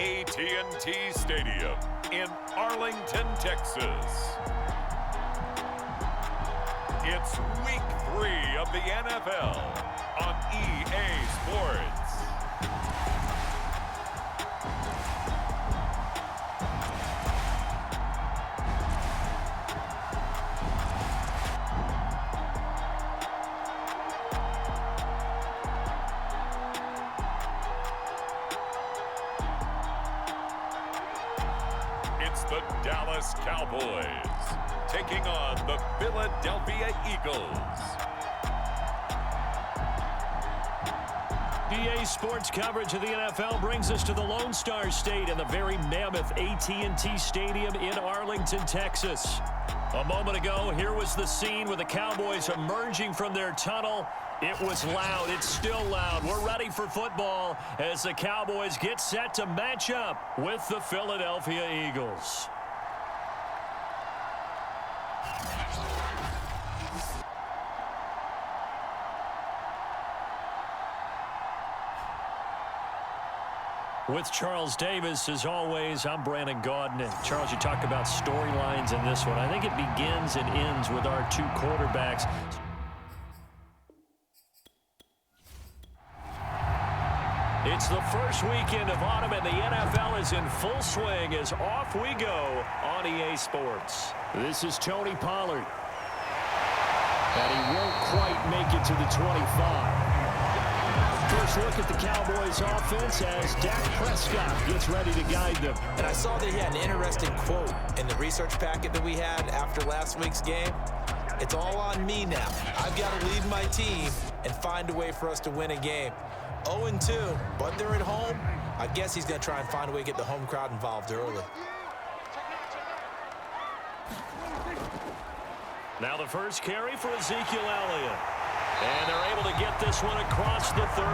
AT&T Stadium in Arlington, Texas. It's Week 3 of the NFL on EA Sports. It's the Dallas Cowboys taking on the Philadelphia Eagles. EA Sports coverage of the NFL brings us to the Lone Star State and the very mammoth AT&T Stadium in Arlington, Texas. A moment ago, here was the scene with the Cowboys emerging from their tunnel. It was loud. It's still loud. We're ready for football as the Cowboys get set to match up with the Philadelphia Eagles. With Charles Davis, as always, I'm Brandon Gaudin. And Charles, you talk about storylines in this one. I think it begins and ends with our two quarterbacks. It's the first weekend of autumn, and the NFL is in full swing as off we go on EA Sports. This is Tony Pollard. And he won't quite make it to the 25. First look at the Cowboys offense as Dak Prescott gets ready to guide them. And I saw that he had an interesting quote in the research packet that we had after last week's game. It's all on me now. I've got to lead my team and find a way for us to win a game. 0-2, but they're at home. I guess he's going to try and find a way to get the home crowd involved early. Now the first carry for Ezekiel Elliott. And they're able to get this one across the 35.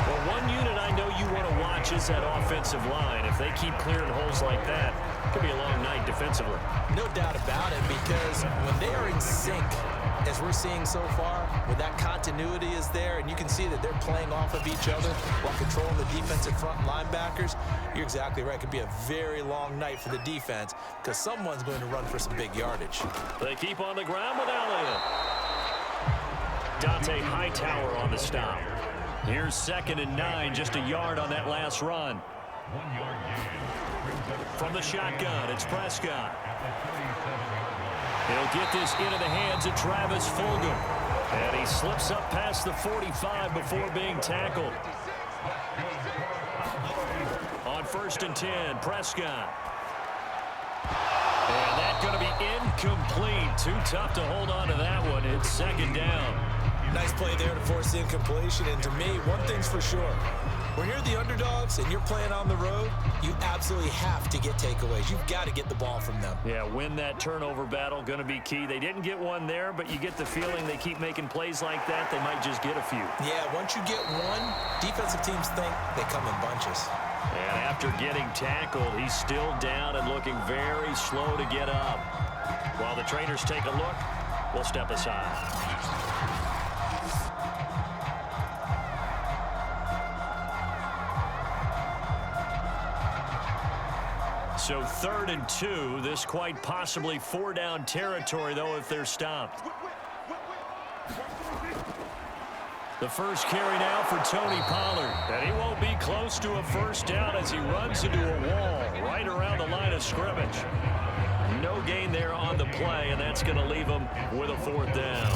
Well, one unit I know you want to watch is that offensive line. If they keep clearing holes like that, it could be a long night defensively. No doubt about it, because when they are in sync, as we're seeing so far, when that continuity is there and you can see that they're playing off of each other while controlling the defensive front linebackers, you're exactly right. It could be a very long night for the defense because someone's going to run for some big yardage. They keep on the ground with Elliott. Dante Hightower on the stop. Here's 2nd and 9, just a yard on that last run. From the shotgun, it's Prescott. He'll get this into the hands of Travis Fulgham. And he slips up past the 45 before being tackled. On 1st and 10, Prescott. And that's going to be incomplete. Too tough to hold on to that one. It's 2nd down. Nice play there to force the incompletion. And to me, one thing's for sure. When you're the underdogs and you're playing on the road, you absolutely have to get takeaways. You've got to get the ball from them. Yeah, win that turnover battle, going to be key. They didn't get one there, but you get the feeling they keep making plays like that, they might just get a few. Yeah, once you get one, defensive teams think they come in bunches. And after getting tackled, he's still down and looking very slow to get up. While the trainers take a look, we'll step aside. So 3rd and 2, this quite possibly 4-down territory, though, if they're stopped. The first carry now for Tony Pollard. And he won't be close to a 1st down as he runs into a wall right around the line of scrimmage. No gain there on the play, and that's going to leave him with a 4th down.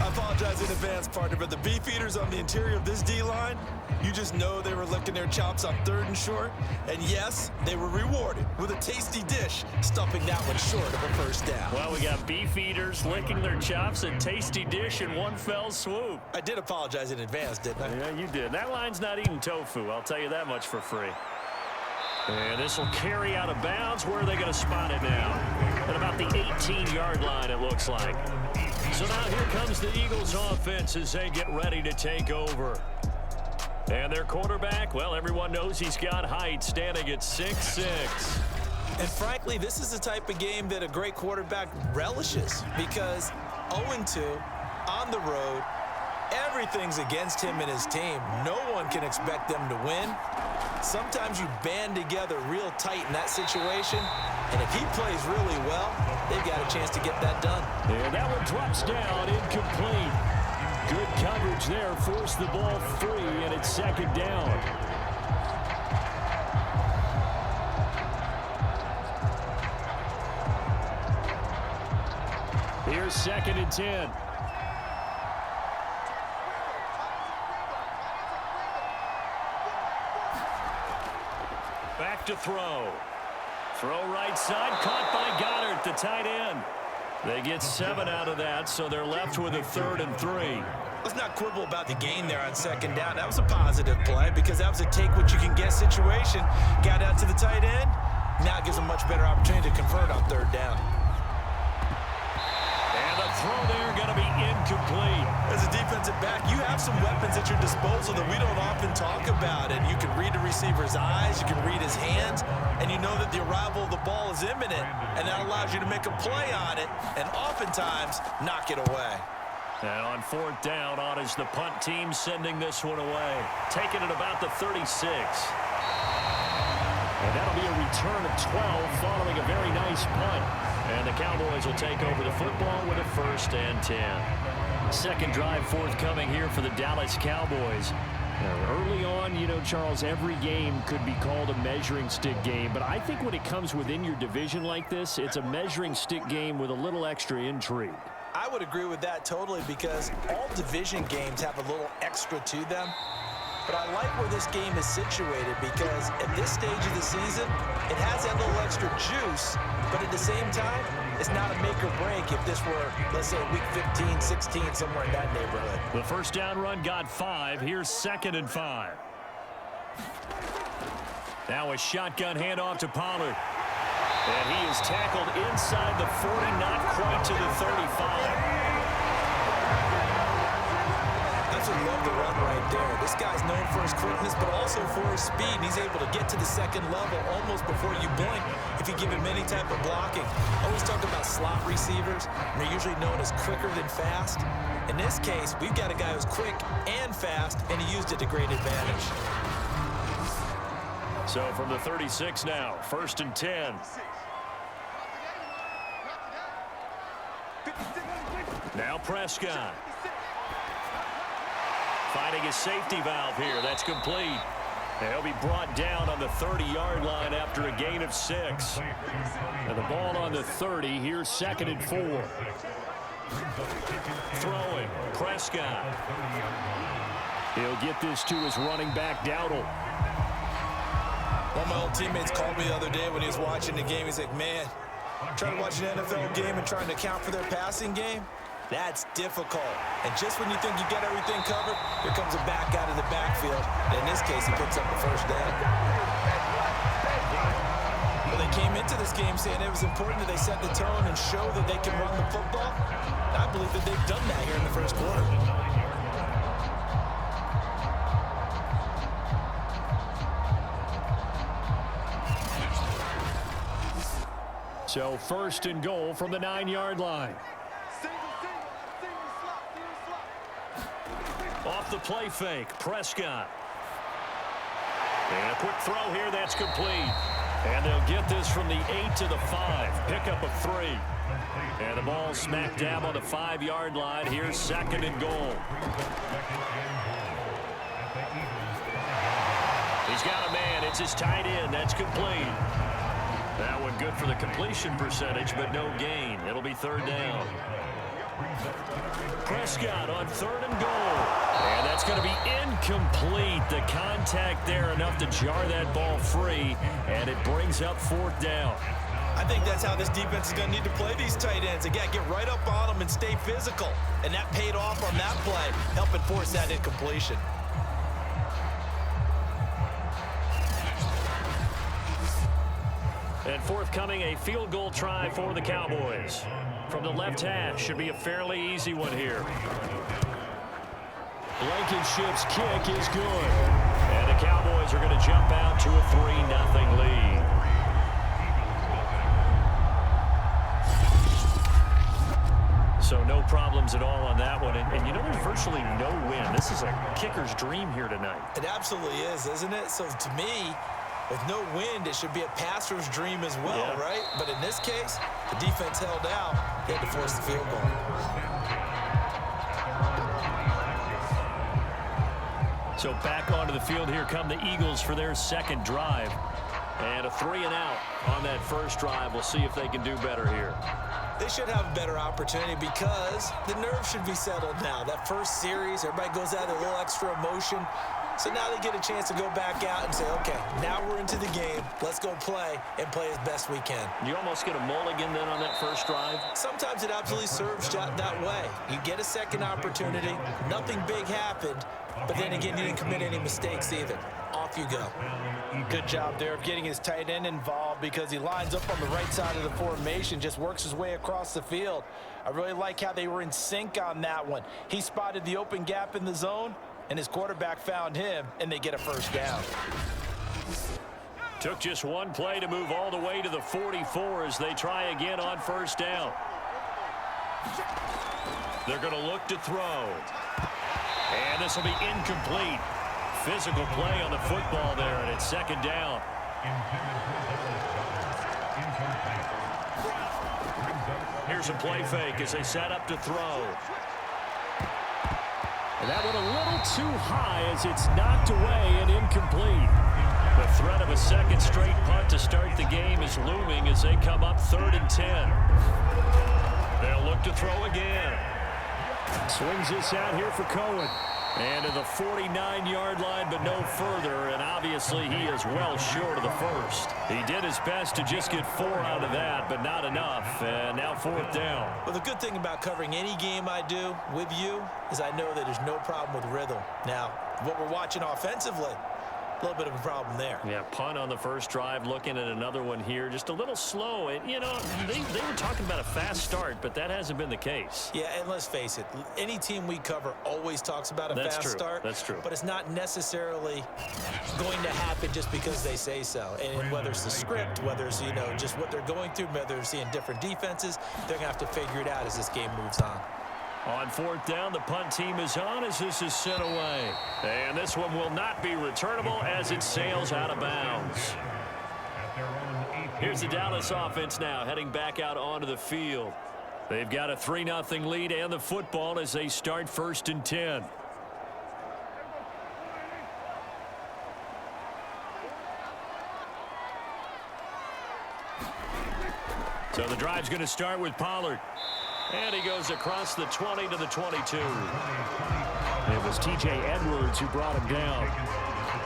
I apologize in advance, partner, but the beef eaters on the interior of this D-line, you just know they were licking their chops on 3rd and short. And yes, they were rewarded with a tasty dish, stuffing that one short of a 1st down. Well, we got beef eaters licking their chops, a tasty dish in one fell swoop. I did apologize in advance, didn't I? Yeah, you did. That line's not eating tofu, I'll tell you that much for free. And this will carry out of bounds. Where are they going to spot it now? At about the 18-yard line, it looks like. So now here comes the Eagles offense as they get ready to take over. And their quarterback, well, everyone knows he's got height, standing at 6'6". And frankly, this is the type of game that a great quarterback relishes because 0-2 on the road, Everything's against him and his team. No one can expect them to win. Sometimes you band together real tight in that situation, and if he plays really well, they've got a chance to get that done. And that one drops down, incomplete. Good coverage there, forced the ball free, and it's second down. Here's 2nd and 10. Back to throw. Throw right side, caught by Goddard, the tight end. They get 7 out of that, so they're left with a 3rd and 3. Let's not quibble about the gain there on 2nd down. That was a positive play because that was a take-what-you-can-get situation. Got out to the tight end. Now it gives them a much better opportunity to convert on 3rd down. And the throw there going to be incomplete. As a defensive back, you have some weapons at your disposal that we don't often talk about. And you can read the receiver's eyes, you can read his hands, and you know that the arrival of the ball is imminent. And that allows you to make a play on it and oftentimes knock it away. And on 4th down, on is the punt team sending this one away. Taking it about the 36. And that'll be a return of 12 following a very nice punt. And the Cowboys will take over the football with a 1st and 10. Second drive forthcoming here for the Dallas Cowboys. Now, early on, you know, Charles, every game could be called a measuring stick game. But I think when it comes within your division like this, it's a measuring stick game with a little extra intrigue. I would agree with that totally because all division games have a little extra to them. But I like where this game is situated because at this stage of the season, it has that little extra juice, but at the same time, it's not a make or break if this were, let's say, week 15, 16, somewhere in that neighborhood. The first down run got 5. Here's 2nd and 5. Now a shotgun handoff to Pollard. And he is tackled inside the 40, not quite to the 35. Absolutely love the run right there. This guy's known for his quickness, but also for his speed. And he's able to get to the 2nd level almost before you blink if you give him any type of blocking. I always talk about slot receivers, and they're usually known as quicker than fast. In this case, we've got a guy who's quick and fast, and he used it to great advantage. So from the 36 now, 1st and 10. Now Prescott. Finding his safety valve here. That's complete. He'll be brought down on the 30-yard line after a gain of 6. And the ball on the 30. Here's 2nd and 4. Throwing. Prescott. He'll get this to his running back, Dowdle. One of my old teammates called me the other day when he was watching the game. He's like, man, trying to watch an NFL game and trying to account for their passing game, that's difficult. And just when you think you got everything covered, here comes a back out of the backfield. And in this case, he picks up the 1st down. Well, they came into this game saying it was important that they set the tone and show that they can run the football. And I believe that they've done that here in the 1st quarter. So 1st and goal from the 9-yard line. Off the play fake, Prescott. And a quick throw here, that's complete. And they'll get this from the 8 to the 5. Pickup of 3. And the ball smack dab on the 5-yard line. Here's 2nd and goal. He's got a man. It's his tight end. That's complete. That one good for the completion percentage, but no gain. It'll be 3rd down. Prescott on 3rd and goal. And that's going to be incomplete. The contact there enough to jar that ball free, and it brings up 4th down. I think that's how this defense is going to need to play these tight ends. Again, get right up on them and stay physical. And that paid off on that play, helping force that incompletion. And forthcoming, a field goal try for the Cowboys. From the left hash, should be a fairly easy one here. Blankenship's kick is good. And the Cowboys are going to jump out to a 3-0 lead. So no problems at all on that one. And you know, there's virtually no wind. This is a kicker's dream here tonight. It absolutely is, isn't it? So to me, with no wind, it should be a passer's dream as well, right? But in this case, the defense held out. They had to force the field goal. So back onto the field, here come the Eagles for their second drive. And a 3-and-out on that first drive. We'll see if they can do better here. They should have a better opportunity because the nerves should be settled now. That first series, everybody goes out with a little extra emotion. So now they get a chance to go back out and say, okay, now we're into the game. Let's go play and play as best we can. You almost get a mulligan then on that first drive? Sometimes it absolutely serves that way. You get a second opportunity. Nothing big happened. But then again, you didn't commit any mistakes either. Off you go. Good job there of getting his tight end involved because he lines up on the right side of the formation, just works his way across the field. I really like how they were in sync on that one. He spotted the open gap in the zone, and his quarterback found him, and they get a first down. Took just one play to move all the way to the 44 as they try again on first down. They're going to look to throw. And this will be incomplete. Physical play on the football there, and it's second down. Here's a play fake as they set up to throw. And that one a little too high as it's knocked away and incomplete. The threat of a second straight punt to start the game is looming as they come up 3rd and 10. They'll look to throw again. Swings this out here for Cohen. And to the 49-yard line, but no further. And obviously, he is well short of the first. He did his best to just get 4 out of that, but not enough. And now 4th down. Well, the good thing about covering any game I do with you is I know that there's no problem with rhythm. Now, what we're watching offensively, a little bit of a problem there. Yeah, punt on the first drive, looking at another one here. Just a little slow. And, you know, they were talking about a fast start, but that hasn't been the case. Yeah, and let's face it, any team we cover always talks about a fast start. That's true. But it's not necessarily going to happen just because they say so. And whether it's the script, whether it's, you know, just what they're going through, whether they're seeing different defenses, they're going to have to figure it out as this game moves on. On 4th down, the punt team is on as this is sent away. And this one will not be returnable as it sails out of bounds. Here's the Dallas offense now heading back out onto the field. They've got a 3-0 lead and the football as they start 1st and 10. So the drive's going to start with Pollard. And he goes across the 20 to the 22. It was T.J. Edwards who brought him down.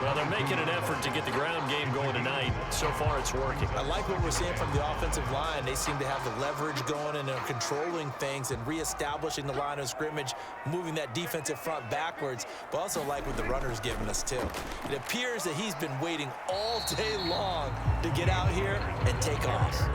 Well, they're making an effort to get the ground game going tonight. So far, it's working. I like what we're seeing from the offensive line. They seem to have the leverage going and they're controlling things and reestablishing the line of scrimmage, moving that defensive front backwards, but also like what the runner's giving us, too. It appears that he's been waiting all day long to get out here and take off.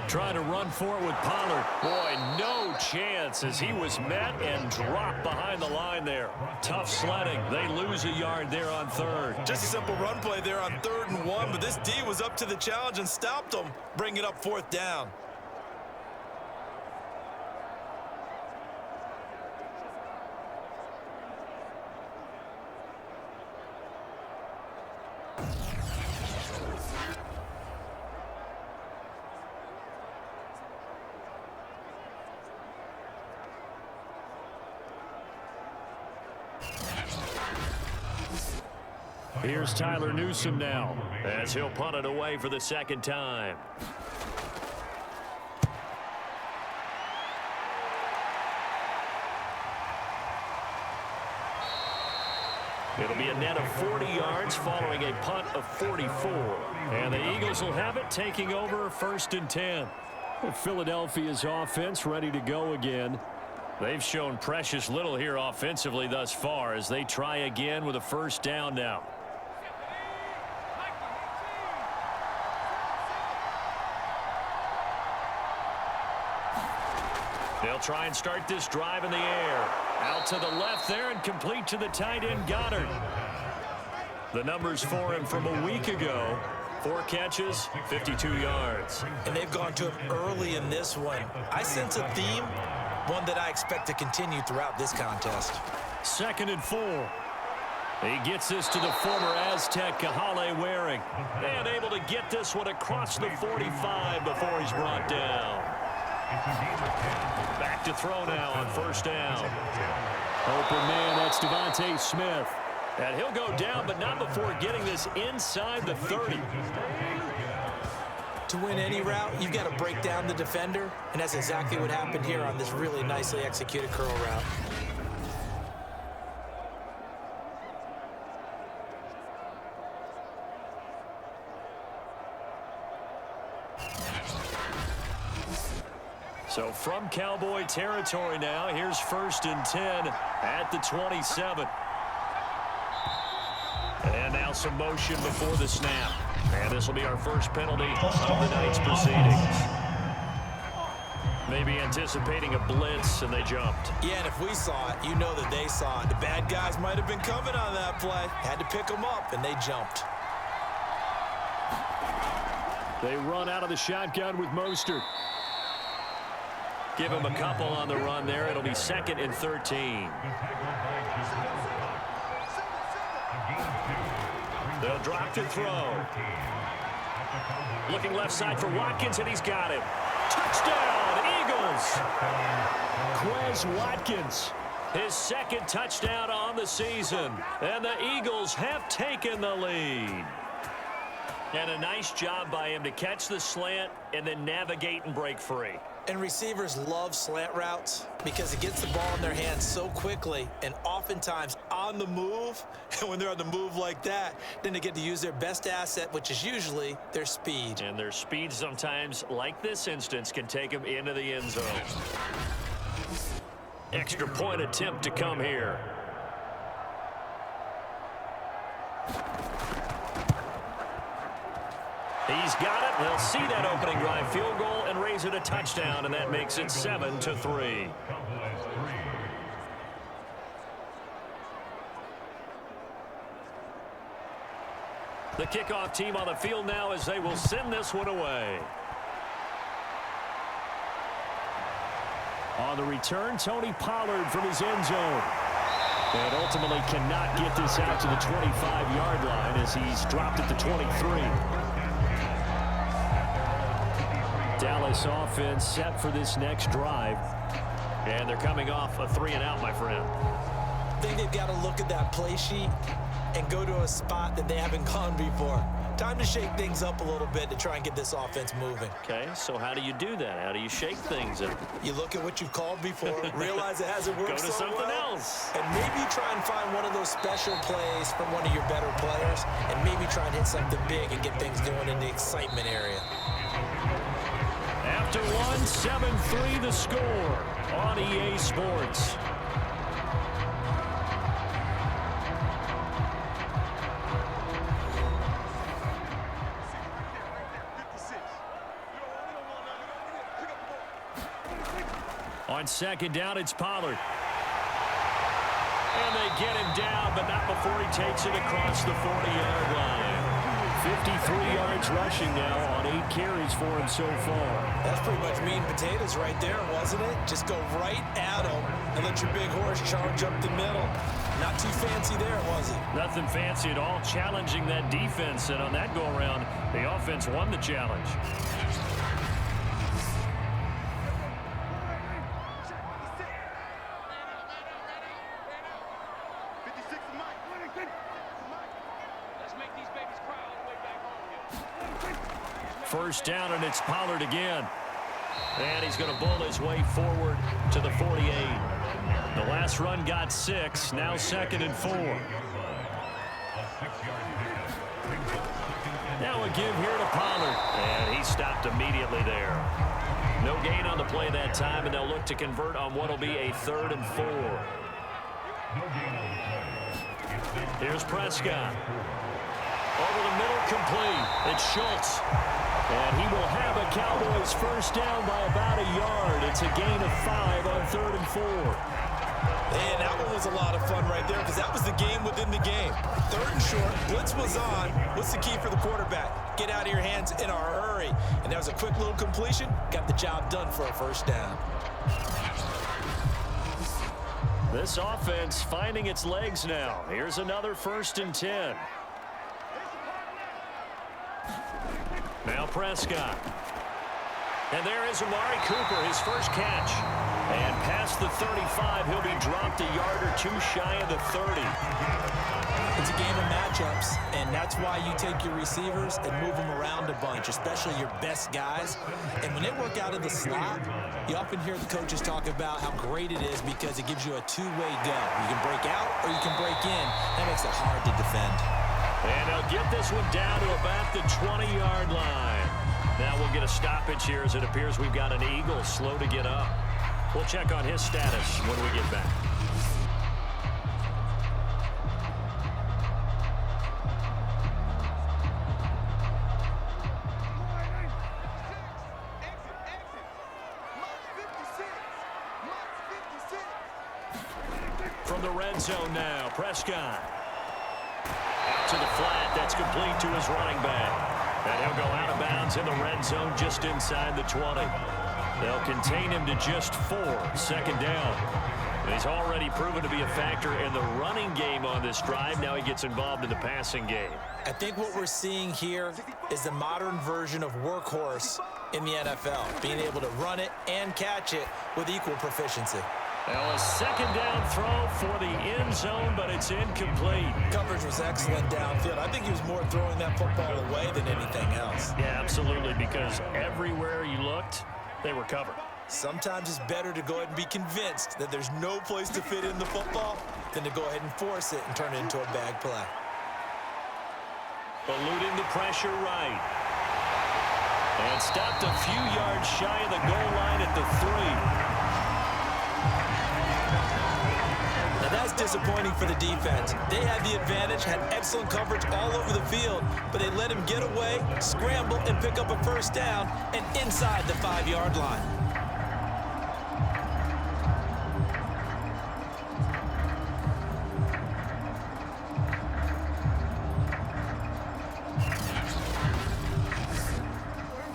Trying to run for it with Pollard. Boy, no chance as he was met and dropped behind the line there. Tough sledding. They lose a yard there on 3rd. Just a simple run play there on 3rd and 1, but this D was up to the challenge and stopped them, bringing it up 4th down. Here's Tyler Newsome now as he'll punt it away for the 2nd time. It'll be a net of 40 yards following a punt of 44. And the Eagles will have it taking over 1st and 10. Philadelphia's offense ready to go again. They've shown precious little here offensively thus far as they try again with a 1st down now. They'll try and start this drive in the air. Out to the left there and complete to the tight end Goddard. The numbers for him from a week ago. 4 catches, 52 yards. And they've gone to him early in this one. I sense a theme, one that I expect to continue throughout this contest. 2nd and 4. He gets this to the former Aztec, Kahale Waring. And able to get this one across the 45 before he's brought down. Back to throw now on 1st down. Open man, that's Devontae Smith. And he'll go down, but not before getting this inside the 30. To win any route, you've got to break down the defender, and that's exactly what happened here on this really nicely executed curl route. So from Cowboy territory now, here's 1st and 10 at the 27. And now some motion before the snap. And this will be our first penalty of the night's proceedings. Maybe anticipating a blitz, and they jumped. Yeah, and if we saw it, you know that they saw it. The bad guys might have been coming on that play. Had to pick them up, and they jumped. They run out of the shotgun with Mostert. Give him a couple on the run there. It'll be 2nd and 13. They'll drop to throw. Looking left side for Watkins, and he's got it. Touchdown, Eagles! Quez Watkins, his 2nd touchdown on the season. And the Eagles have taken the lead. And a nice job by him to catch the slant and then navigate and break free. And receivers love slant routes because it gets the ball in their hands so quickly and oftentimes on the move. And when they're on the move like that, then they get to use their best asset, which is usually their speed. And their speed sometimes, like this instance, can take them into the end zone. Extra point attempt to come here. He's got it. They'll see that opening drive field goal and raise it a touchdown, and that makes it 7-3. The kickoff team on the field now as they will send this one away. On the return, Tony Pollard from his end zone. And ultimately cannot get this out to the 25-yard line as he's dropped at the 23. Dallas offense set for this next drive. And they're coming off a 3-and-out, my friend. I think they've got to look at that play sheet and go to a spot that they haven't gone before. Time to shake things up a little bit to try and get this offense moving. Okay, so how do you do that? How do you shake things up? You look at what you've called before, realize it hasn't worked Go to so something well, else. and maybe try and find one of those special plays from one of your better players, and maybe try and hit something big and get things going in the excitement area. After one, 7-3 the score on EA Sports. On 2nd down, it's Pollard. And they get him down, but not before he takes it across the 40-yard line. 53 yards rushing now on 8 carries for him so far. That's pretty much meat and potatoes right there, wasn't it? Just go right at him and let your big horse charge up the middle. Not too fancy there, was it? Nothing fancy at all, challenging that defense. And on that go-around, the offense won the challenge. First down, and it's Pollard again. And he's going to bull his way forward to the 48. The last run got 6. Now 2nd and 4. Now a give here to Pollard. And he stopped immediately there. No gain on the play that time, and they'll look to convert on what will be a 3rd and 4. Here's Prescott. Over the middle, complete. It's Schultz. And he will have a Cowboys first down by about a yard. It's a gain of 5 on 3rd and 4. And that one was a lot of fun right there because that was the game within the game. 3rd and short, blitz was on. What's the key for the quarterback? Get out of your hands in a hurry. And that was a quick little completion. Got the job done for a first down. This offense finding its legs now. Here's another 1st and 10. Now Prescott. And there is Amari Cooper, his first catch. And past the 35, he'll be dropped a yard or two shy of the 30. It's a game of matchups, and that's why you take your receivers and move them around a bunch, especially your best guys. And when they work out of the slot, you often hear the coaches talk about how great it is because it gives you a two-way go. You can break out or you can break in. That makes it hard to defend. And they'll get this one down to about the 20-yard line. Now we'll get a stoppage here as it appears we've got an Eagle slow to get up. We'll check on his status when we get back. From the red zone now, Prescott. Out to the flat, that's complete to his running back. And he'll go out of bounds in the red zone just inside the 20. They'll contain him to just 4, 2nd down. And he's already proven to be a factor in the running game on this drive. Now he gets involved in the passing game. I think what we're seeing here is the modern version of workhorse in the NFL, being able to run it and catch it with equal proficiency. Now a 2nd down throw for the end zone, but it's incomplete. Coverage was excellent downfield. I think he was more throwing that football away than anything else. Yeah, absolutely, because everywhere you looked, they were covered. Sometimes it's better to go ahead and be convinced that there's no place to fit in the football than to go ahead and force it and turn it into a bag play. Eluding the pressure right. And stopped a few yards shy of the goal line at the 3. Now that's disappointing for the defense. They had the advantage, had excellent coverage all over the field, but they let him get away, scramble, and pick up a first down, and inside the 5-yard line.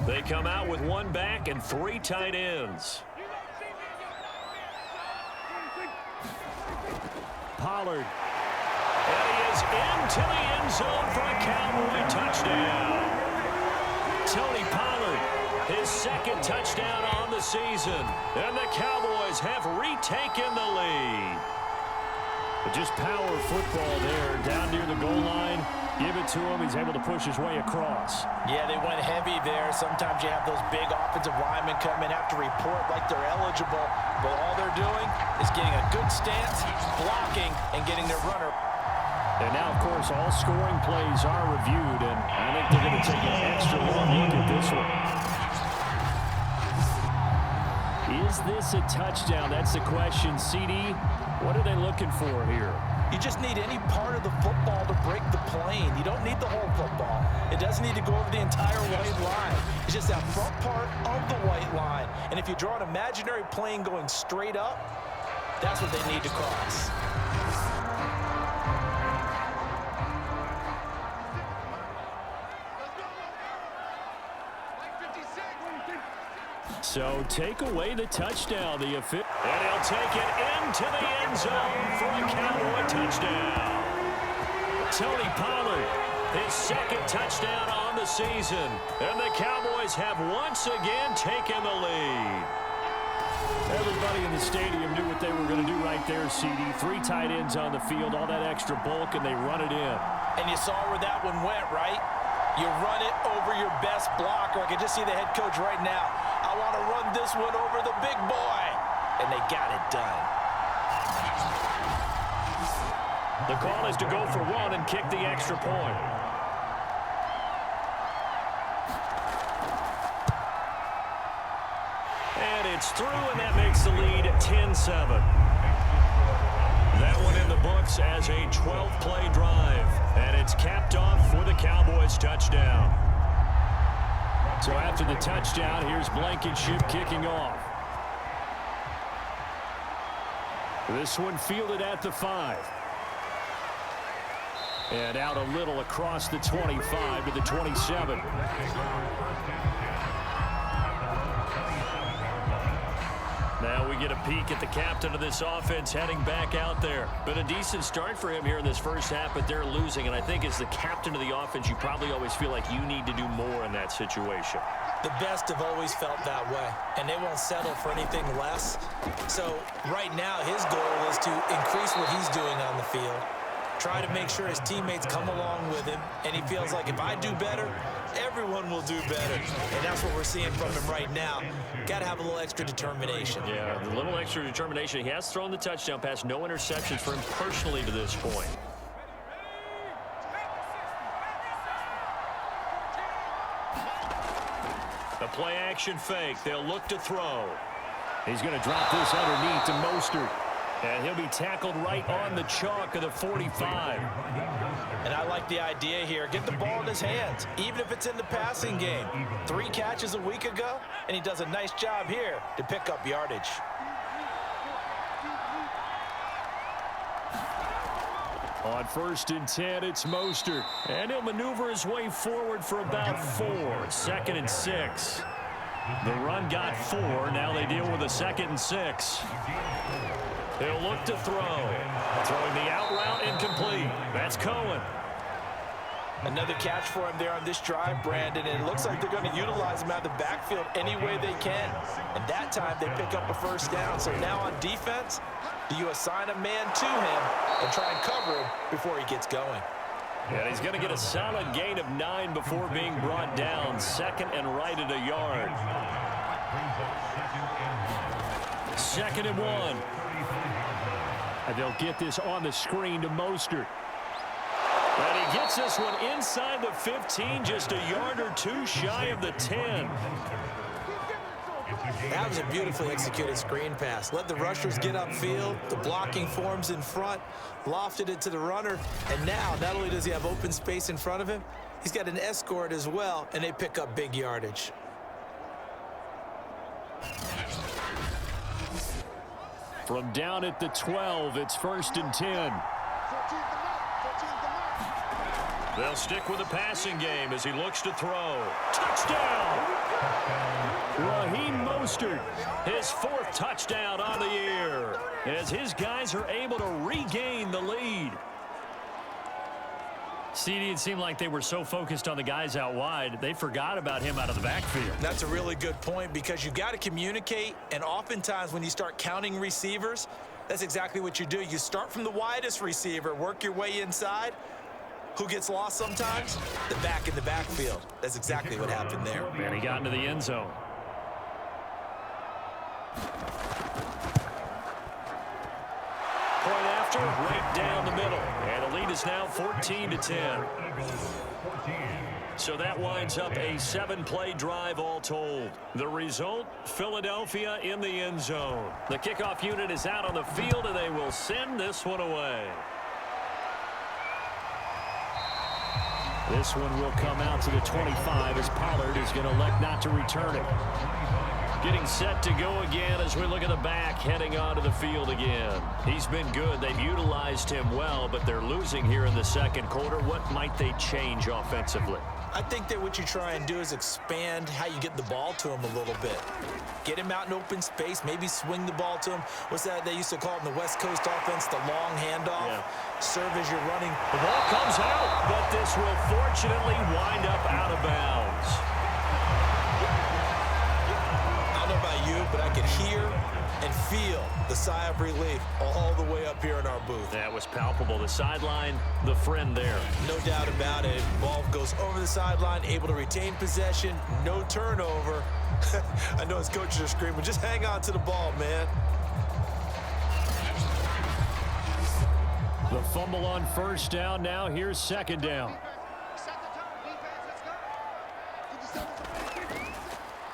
They come out with 1 back and 3 tight ends. Pollard. And he is into the end zone for a Cowboy touchdown. Tony Pollard, his 2nd touchdown on the season. And the Cowboys have retaken the lead. But just power football there down near the goal line. Give it to him. He's able to push his way across. Yeah, they went heavy there. Sometimes you have those big offensive linemen come in, have to report like they're eligible. But all they're doing is getting a good stance, blocking, and getting their runner. And now, of course, all scoring plays are reviewed, and I think they're going to take an extra long look at this one. Is this a touchdown? That's the question. CD, what are they looking for here? You just need any part of the football to break the plane. You don't need the whole football. It doesn't need to go over the entire white line. It's just that front part of the white line. And if you draw an imaginary plane going straight up, that's what they need to cross. So take away the touchdown. And he'll take it into the end zone for a Cowboy touchdown. Tony Pollard, his 2nd touchdown on the season. And the Cowboys have once again taken the lead. Everybody in the stadium knew what they were going to do right there, CD. 3 tight ends on the field, all that extra bulk, and they run it in. And you saw where that one went, right? You run it over your best blocker. I can just see the head coach right now. I want to run this one over the big boy. And they got it done. The call is to go for 1 and kick the extra point. And it's through, and that makes the lead 10-7. That one in the books as a 12th-play drive. And it's capped off for the Cowboys touchdown. So after the touchdown, here's Blankenship kicking off. This one fielded at the 5. And out a little across the 25 to the 27. Now we get a peek at the captain of this offense heading back out there. Been a decent start for him here in this first half, but they're losing. And I think as the captain of the offense, you probably always feel like you need to do more in that situation. The best have always felt that way, and they won't settle for anything less. So right now his goal is to increase what he's doing on the field, try to make sure his teammates come along with him, and he feels like if I do better, everyone will do better. And that's what we're seeing from him right now. Got to have a little extra determination. Yeah, a little extra determination. He has thrown the touchdown pass. No interceptions for him personally to this point. The play action fake. They'll look to throw. He's going to drop this underneath to Mostert. And he'll be tackled right on the chalk of the 45. And I like the idea here. Get the ball in his hands, even if it's in the passing game. 3 catches a week ago, and he does a nice job here to pick up yardage. On 1st and 10, it's Mostert. And he'll maneuver his way forward for about 4. 2nd and 6. The run got 4. Now they deal with a 2nd and 6. He'll look to throw. Throwing the out route incomplete. That's Cohen. Another catch for him there on this drive, Brandon, and it looks like they're going to utilize him out of the backfield any way they can. And that time they pick up a first down. So now on defense, do you assign a man to him and try and cover him before he gets going? And he's going to get a solid gain of 9 before being brought down. 2nd and right at a yard. 2nd and 1. And they'll get this on the screen to Mostert. And he gets this one inside the 15, just a yard or 2 shy of the 10. That was a beautifully executed screen pass. Let the rushers get upfield. The blocking forms in front. Lofted it to the runner. And now, not only does he have open space in front of him, he's got an escort as well, and they pick up big yardage. From down at the 12, it's 1st and 10. They'll stick with the passing game as he looks to throw. Touchdown! Raheem Mostert, his 4th touchdown on the year, as his guys are able to regain the lead. CD, it seemed like they were so focused on the guys out wide, they forgot about him out of the backfield. That's a really good point because you've got to communicate, and oftentimes when you start counting receivers, that's exactly what you do. You start from the widest receiver, work your way inside. Who gets lost sometimes? The back in the backfield. That's exactly what happened there. And he got into the end zone. Point after, right down the middle. And the lead is now 14-10. So that winds up a 7-play drive all told. The result, Philadelphia in the end zone. The kickoff unit is out on the field, and they will send this one away. This one will come out to the 25 as Pollard is going to elect not to return it. Getting set to go again as we look at the back heading onto the field again. He's been good. They've utilized him well, but they're losing here in the 2nd quarter. What might they change offensively? I think that what you try and do is expand how you get the ball to him a little bit. Get him out in open space, maybe swing the ball to him. What's that they used to call it in the West Coast offense, the long handoff? Yeah. Serve as you're running. The ball comes out, but this will fortunately wind up out of bounds. I don't know about you, but I could hear and feel the sigh of relief all the way up here in our booth. That was palpable. The sideline, the friend there. No doubt about it. Ball goes over the sideline, able to retain possession, no turnover. I know his coaches are screaming, just hang on to the ball, man. The fumble on 1st down. Now here's 2nd down.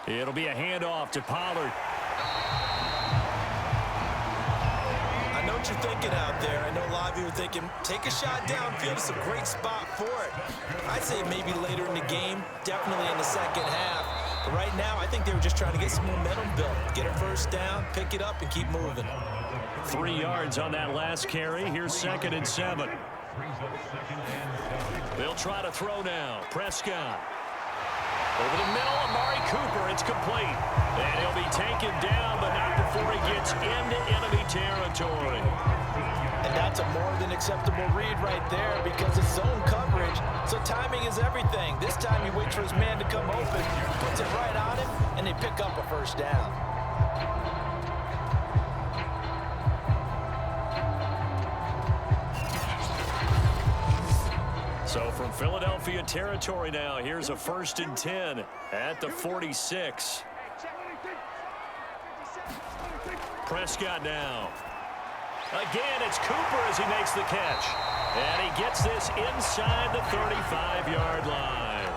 It'll be a handoff to Pollard. I know what you're thinking out there. I know a lot of you are thinking, take a shot downfield. It's a great spot for it. I'd say maybe later in the game, definitely in the 2nd half. But right now, I think they were just trying to get some momentum built. Get a 1st down, pick it up, and keep moving. 3 yards on that last carry. Here's 2nd and 7. They'll try to throw now. Prescott. Over the middle, Amari Cooper. It's complete. And he'll be taken down, but not before he gets into enemy territory. And that's a more than acceptable read right there because it's zone coverage, so timing is everything. This time he waits for his man to come open, puts it right on him, and they pick up a first down. So from Philadelphia territory now, here's a 1st and 10 at the 46. Prescott now. Again, it's Cooper as he makes the catch. And he gets this inside the 35-yard line.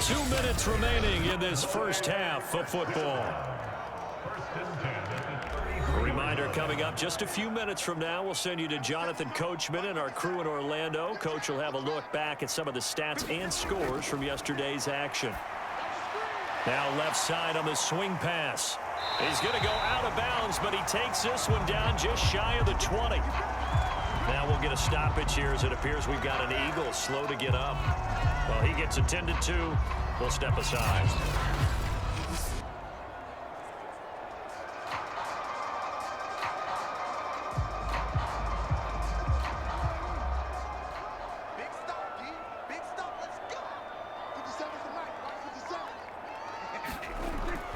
2 minutes remaining in this first half of football. A reminder coming up just a few minutes from now. We'll send you to Jonathan Coachman and our crew in Orlando. Coach will have a look back at some of the stats and scores from yesterday's action. Now left side on the swing pass. He's going to go out of bounds, but he takes this one down just shy of the 20. Now we'll get a stoppage here as it appears we've got an Eagle slow to get up. Well, he gets attended to. We'll step aside.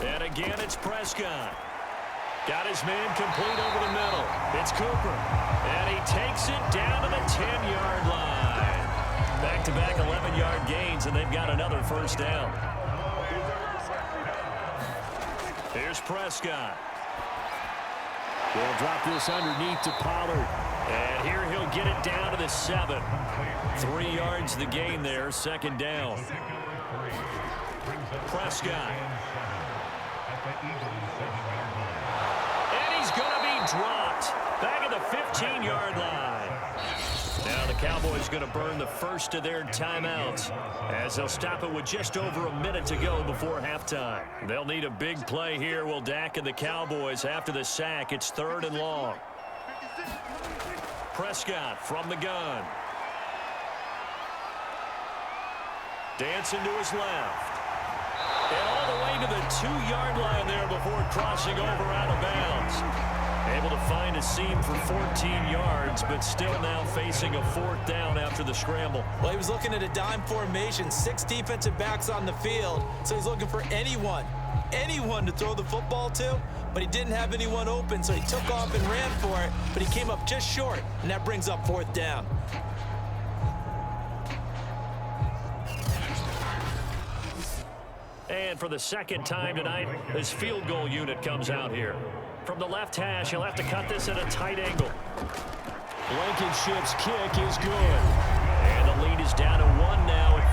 And again, it's Prescott. Got his man complete over the middle. It's Cooper. And he takes it down to the 10-yard line. Back-to-back 11-yard gains, and they've got another first down. Here's Prescott. They'll drop this underneath to Pollard. And here he'll get it down to the 7. 3 yards the gain there, 2nd down. Prescott. And he's going to be dropped back at the 15-yard line. Now the Cowboys going to burn the first of their timeouts as they'll stop it with just over a minute to go before halftime. They'll need a big play here. Will Dak and the Cowboys after the sack. It's 3rd and long. Prescott from the gun. Dancing to his left. And all the way to the 2-yard line there before crossing over out of bounds. Able to find a seam for 14 yards, but still now facing a 4th down after the scramble. Well, he was looking at a dime formation, 6 defensive backs on the field, so he's looking for anyone to throw the football to, but he didn't have anyone open, so he took off and ran for it, but he came up just short, and that brings up 4th down. And for the 2nd time tonight, his field goal unit comes out here. From the left hash, he'll have to cut this at a tight angle. Blankenship's kick is good. And the lead is down to 1 now at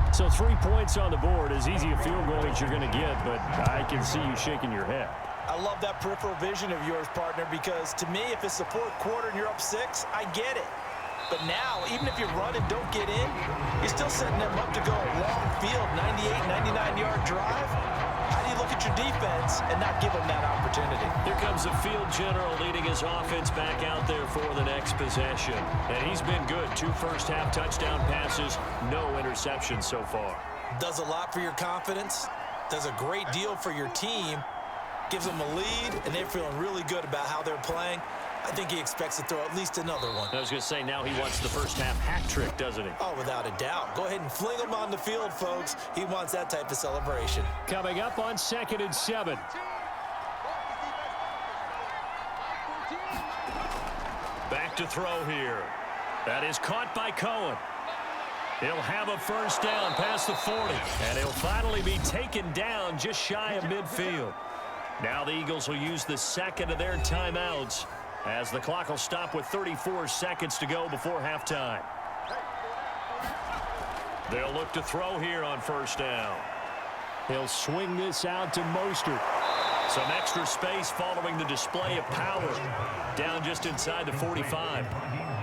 14-13. So 3 points on the board, as easy a field goal as you're going to get, but I can see you shaking your head. I love that peripheral vision of yours, partner, because to me, if it's the 4th quarter and you're up 6, I get it. But now, even if you run and don't get in, you're still setting them up to go a long field, 98, 99-yard drive. How do you look at your defense and not give them that opportunity? Here comes the field general leading his offense back out there for the next possession. And he's been good. 2 first-half touchdown passes, no interceptions so far. Does a lot for your confidence, does a great deal for your team, gives them a lead, and they're feeling really good about how they're playing. I think he expects to throw at least another one. I was going to say, now he wants the first-half hat trick, doesn't he? Oh, without a doubt. Go ahead and fling him on the field, folks. He wants that type of celebration. Coming up on 2nd and 7. Back to throw here. That is caught by Cohen. He'll have a first down past the 40. And he'll finally be taken down just shy of midfield. Now the Eagles will use the 2nd of their timeouts as the clock will stop with 34 seconds to go before halftime. They'll look to throw here on first down. He'll swing this out to Mostert. Some extra space following the display of power. Down just inside the 45.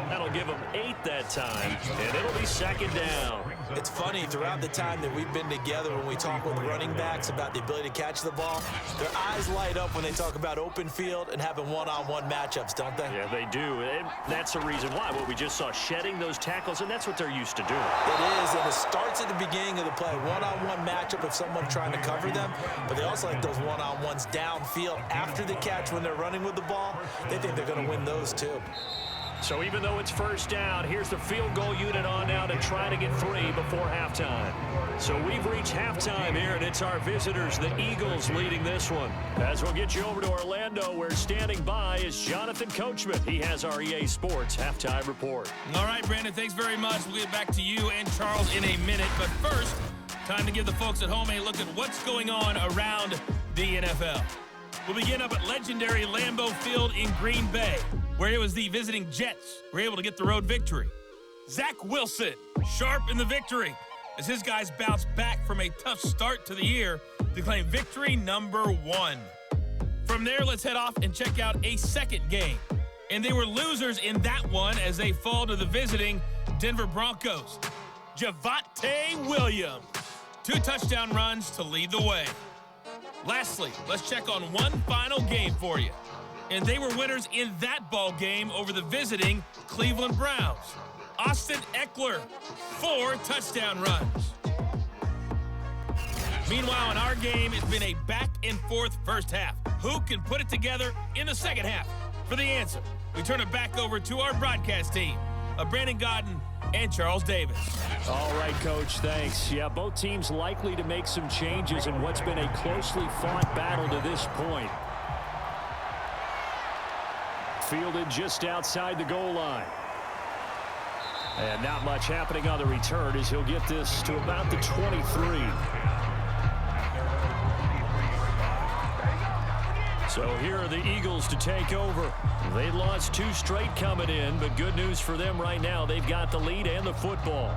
That'll give them 8 that time, and it'll be second down. It's funny, throughout the time that we've been together, when we talk with running backs about the ability to catch the ball, their eyes light up when they talk about open field and having one-on-one matchups, don't they? Yeah, they do. And that's the reason why. What we just saw, shedding those tackles, and that's what they're used to doing. It is, and it starts at the beginning of the play. One-on-one matchup of someone trying to cover them, but they also like those one-on-ones downfield after the catch when they're running with the ball. They think they're going to win those too. So even though it's first down, here's the field goal unit on now to try to get 3 before halftime. So we've reached halftime here, and it's our visitors, the Eagles, leading this one. As we'll get you over to Orlando, where standing by is Jonathan Coachman. He has our EA Sports halftime report. All right, Brandon, thanks very much. We'll get back to you and Charles in a minute. But first, time to give the folks at home a look at what's going on around the NFL. We'll begin up at legendary Lambeau Field in Green Bay, where it was the visiting Jets who were able to get the road victory. Zach Wilson, sharp in the victory, as his guys bounce back from a tough start to the year to claim victory number 1. From there, let's head off and check out a second game. And they were losers in that one as they fall to the visiting Denver Broncos. Javonte Williams, 2 touchdown runs to lead the way. Lastly, let's check on one final game for you. And they were winners in that ball game over the visiting Cleveland Browns. Austin Eckler, 4 touchdown runs. Meanwhile, in our game, it's been a back-and-forth first half. Who can put it together in the second half? For the answer, we turn it back over to our broadcast team of Brandon Godden and Charles Davis. All right, Coach, thanks. Yeah, both teams likely to make some changes in what's been a closely fought battle to this point. Fielded just outside the goal line. And not much happening on the return as he'll get this to about the 23. So here are the Eagles to take over. They lost 2 straight coming in, but good news for them right now. They've got the lead and the football.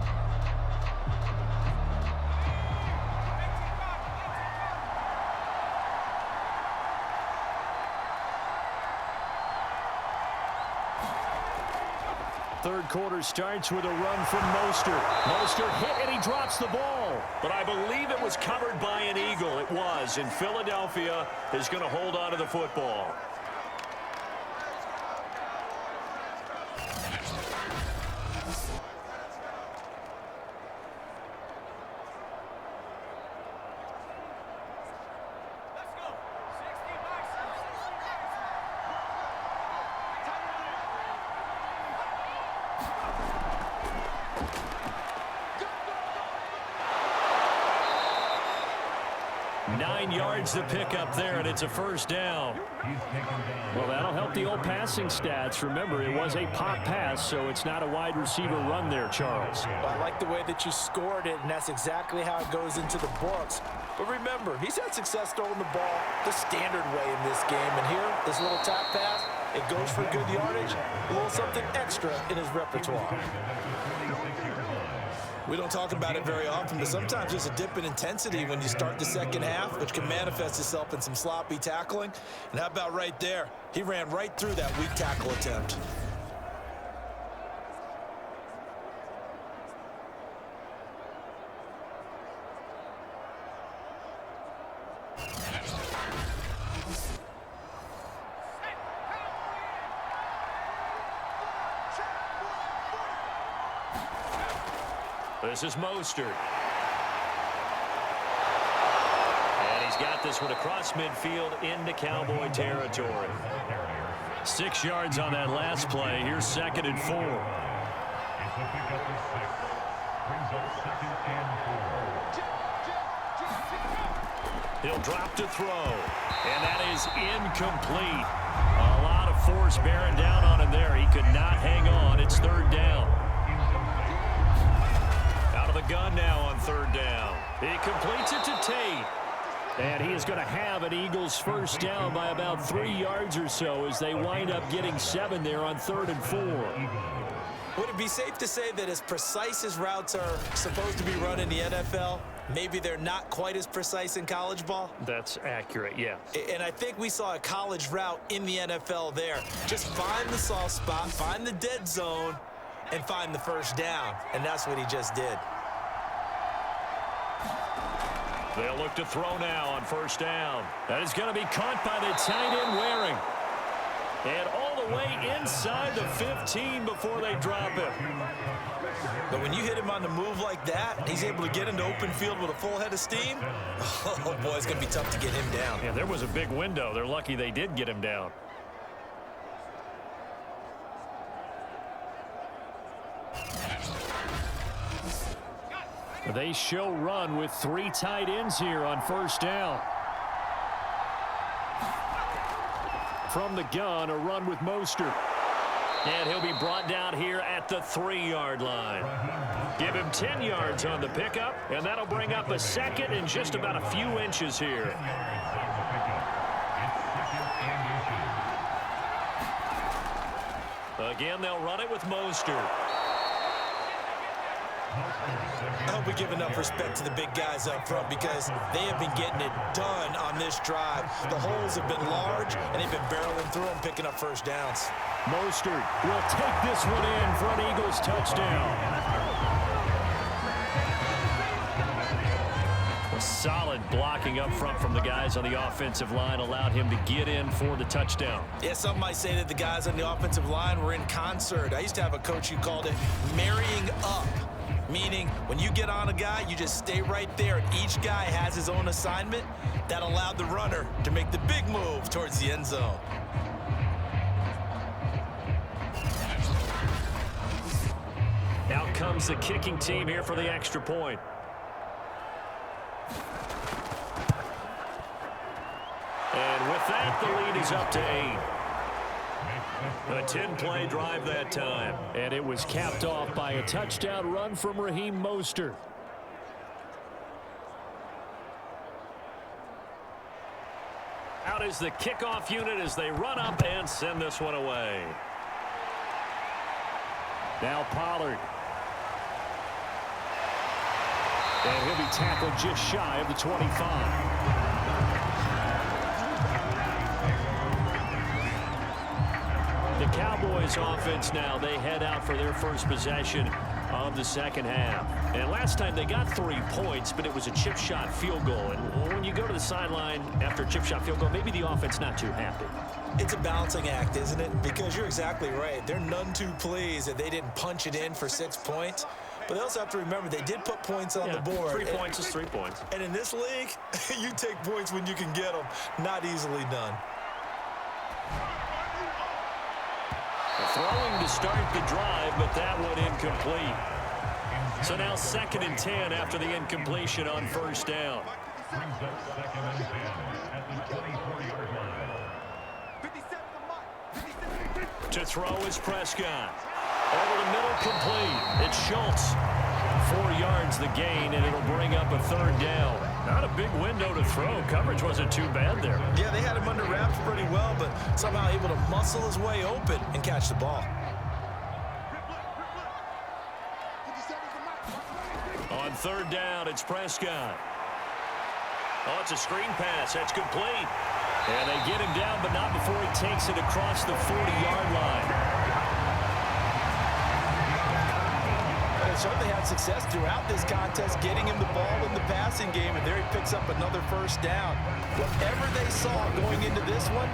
Third quarter starts with a run from Mostert. Mostert hit and he drops the ball. But I believe it was covered by an Eagle. It was. And Philadelphia is going to hold on to the football. The pickup there, and it's a first down. Well, that'll help the old passing stats. Remember, it was a pop pass, so it's not a wide receiver run there, Charles. Well, I like the way that you scored it, and that's exactly how it goes into the books. But remember, he's had success throwing the ball the standard way in this game. And here, this little tap pass, it goes for good yardage, a little something extra in his repertoire. We don't talk about it very often, but sometimes there's a dip in intensity when you start the second half, which can manifest itself in some sloppy tackling. And how about right there? He ran right through that weak tackle attempt. This is Mostert. And he's got this one across midfield into Cowboy territory. 6 yards on that last play. Here's 2nd and 4. He'll drop to throw. And that is incomplete. A lot of force bearing down on him there. He could not hang on. It's 3rd down. The gun now on 3rd down. He completes it to Tate. And he is going to have an Eagles first down by about 3 yards or so as they wind up getting 7 there on 3rd and 4. Would it be safe to say that as precise as routes are supposed to be run in the NFL, maybe they're not quite as precise in college ball. That's accurate, yeah. And I think we saw a college route in the NFL there. Just find the soft spot, find the dead zone, and find the first down. And that's what he just did. They'll look to throw now on first down. That is going to be caught by the tight end Waring. And all the way inside the 15 before they drop him. But when you hit him on the move like that, he's able to get into open field with a full head of steam. Oh, boy, it's going to be tough to get him down. Yeah, there was a big window. They're lucky they did get him down. They show run with 3 tight ends here on first down. From the gun, a run with Mostert. And he'll be brought down here at the 3-yard line. Give him 10 yards on the pickup, and that'll bring up a second and just about a few inches here. Again, they'll run it with Mostert. I hope we give enough respect to the big guys up front because they have been getting it done on this drive. The holes have been large, and they've been barreling through them, picking up first downs. Mostert will take this one in for an Eagles touchdown. Solid blocking up front from the guys on the offensive line allowed him to get in for the touchdown. Yeah, some might say that the guys on the offensive line were in concert. I used to have a coach who called it marrying up. Meaning, when you get on a guy, you just stay right there, and each guy has his own assignment. That allowed the runner to make the big move towards the end zone. Out comes the kicking team here for the extra point. And with that, the lead is up to 8. A 10-play drive that time. And it was capped off by a touchdown run from Raheem Mostert. Out is the kickoff unit as they run up and send this one away. Now Pollard. And he'll be tackled just shy of the 25. The Cowboys offense now, they head out for their first possession of the second half. And last time they got 3 points, but it was a chip shot field goal. And when you go to the sideline after a chip shot field goal, maybe the offense not too happy. It's a balancing act, isn't it? Because you're exactly right. They're none too pleased that they didn't punch it in for 6 points. But they also have to remember they did put points on the board. 3 points is 3 points. And in this league, you take points when you can get them. Not easily done. Throwing to start the drive, but that one incomplete. So now 2nd and 10 after the incompletion on first down. To throw is Prescott. Over the middle, complete. It's Schultz. 4 yards the gain, and it'll bring up a 3rd down. Not a big window to throw. Coverage wasn't too bad there. Yeah, they had him under wraps pretty well, but somehow able to muscle his way open and catch the ball. On 3rd down, it's Prescott. Oh, it's a screen pass. That's complete. And they get him down, but not before he takes it across the 40-yard line. They certainly had success throughout this contest, getting him the ball in the passing game, and there he picks up another first down. Whatever they saw going into this one,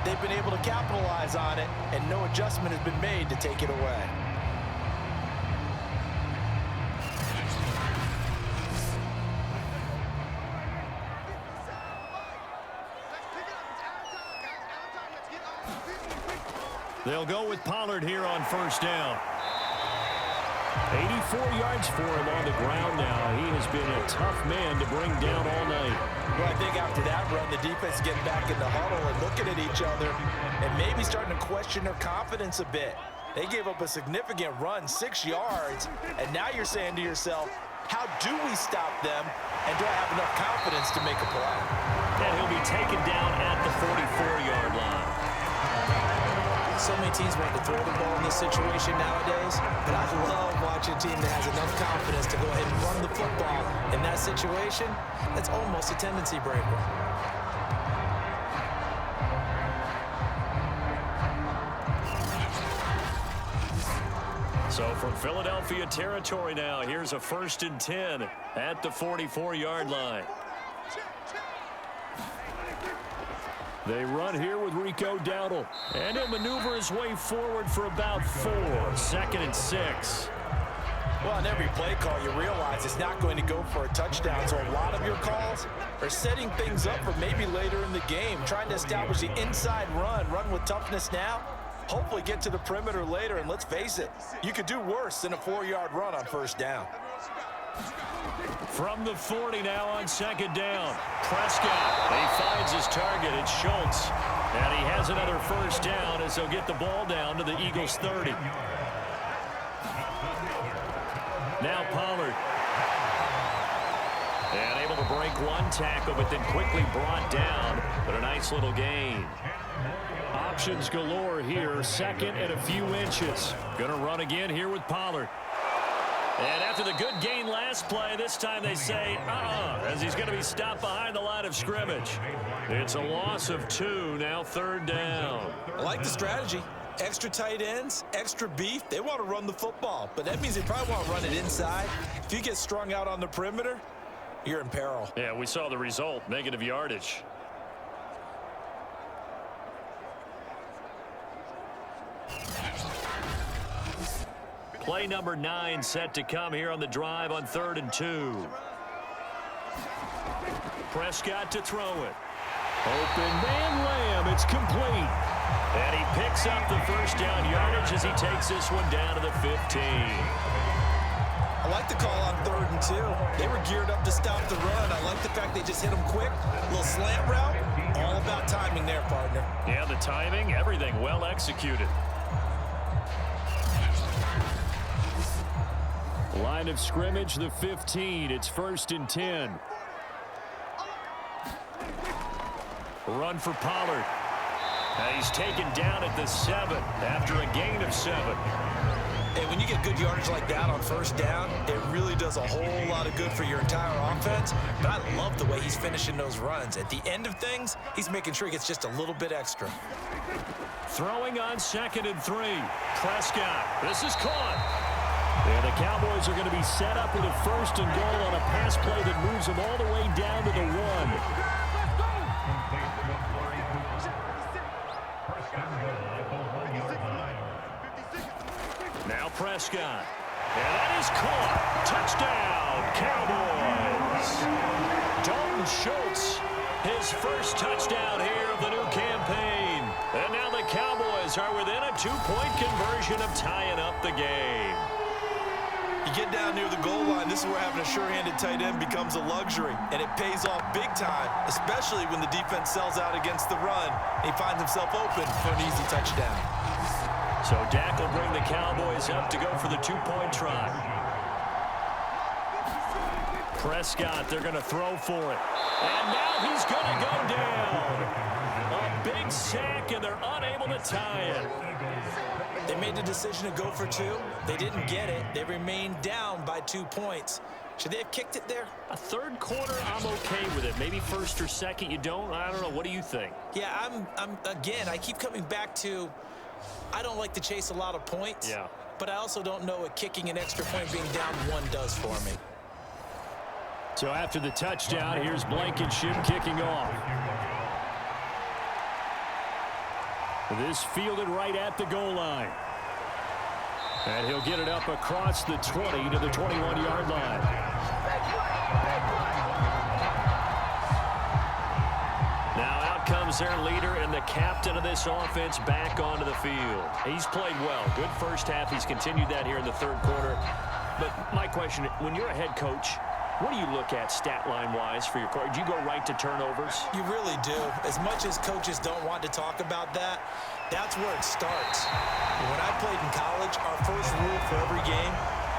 they've been able to capitalize on it, and no adjustment has been made to take it away. They'll go with Pollard here on first down. 84 yards for him on the ground now. He has been a tough man to bring down all night. Well, I think after that run, the defense getting back in the huddle and looking at each other and maybe starting to question their confidence a bit. They gave up a significant run, 6 yards, and now you're saying to yourself, how do we stop them, and do I have enough confidence to make a play? And he'll be taken down at the 44-yard line. So many teams want to throw the ball in this situation nowadays, but I love watching a team that has enough confidence to go ahead and run the football. In that situation, that's almost a tendency breaker. So from Philadelphia territory now, here's a 1st and 10 at the 44-yard line. They run here with Rico Dowdle, and he'll maneuver his way forward for about 4. 2nd and 6. Well, on every play call, you realize it's not going to go for a touchdown, so a lot of your calls are setting things up for maybe later in the game, trying to establish the inside run with toughness now, hopefully get to the perimeter later, and let's face it, you could do worse than a 4-yard run on 1st down. From the 40 now on 2nd down. Prescott, he finds his target. It's Schultz. And he has another 1st down as they'll get the ball down to the Eagles' 30. Now Pollard. And able to break one tackle, but then quickly brought down. But a nice little gain. Options galore here. 2nd and a few inches. Gonna run again here with Pollard. And after the good gain last play, this time they say, as he's going to be stopped behind the line of scrimmage. It's a loss of 2, now 3rd down. I like the strategy. Extra tight ends, extra beef. They want to run the football, but that means they probably want to run it inside. If you get strung out on the perimeter, you're in peril. Yeah, we saw the result, negative yardage. Play number 9 set to come here on the drive on 3rd and 2. Prescott to throw it. Open man Lamb. It's complete. And he picks up the 1st down yardage as he takes this one down to the 15. I like the call on 3rd and 2. They were geared up to stop the run. I like the fact they just hit him quick. A little slant route. All about timing there, partner. Yeah, the timing, everything well executed. Line of scrimmage, the 15. It's 1st and 10. Run for Pollard. And he's taken down at the 7 after a gain of 7. And when you get good yardage like that on 1st down, it really does a whole lot of good for your entire offense. But I love the way he's finishing those runs. At the end of things, he's making sure he gets just a little bit extra. Throwing on 2nd and 3. Prescott. This is caught. And the Cowboys are going to be set up with a 1st and goal on a pass play that moves them all the way down to the 1. Now Prescott. And that is caught. Touchdown, Cowboys. Dalton Schultz, his 1st touchdown here of the new campaign. And now the Cowboys are within a 2-point conversion of tying up the game. You get down near the goal line, this is where having a sure-handed tight end becomes a luxury, and it pays off big time, especially when the defense sells out against the run. He finds himself open for an easy touchdown. So Dak will bring the Cowboys up to go for the 2-point try. Prescott, they're going to throw for it. And now he's going to go down. A big sack, and they're unable to tie it. They made the decision to go for 2. They didn't get it. They remained down by 2 points. Should they have kicked it there? A 3rd quarter, I'm okay with it. Maybe 1st or 2nd, you don't? I don't know. What do you think? Yeah, again, I keep coming back to I don't like to chase a lot of points. Yeah. But I also don't know what kicking an extra point being down 1 does for me. So after the touchdown, here's Blankenship kicking off. This fielded right at the goal line. And he'll get it up across the 20 to the 21-yard line. Now out comes their leader and the captain of this offense back onto the field. He's played well. Good 1st half. He's continued that here in the 3rd quarter. But my question, when you're a head coach, what do you look at stat line-wise for your court? Do you go right to turnovers? You really do. As much as coaches don't want to talk about that, that's where it starts. When I played in college, our first rule for every game,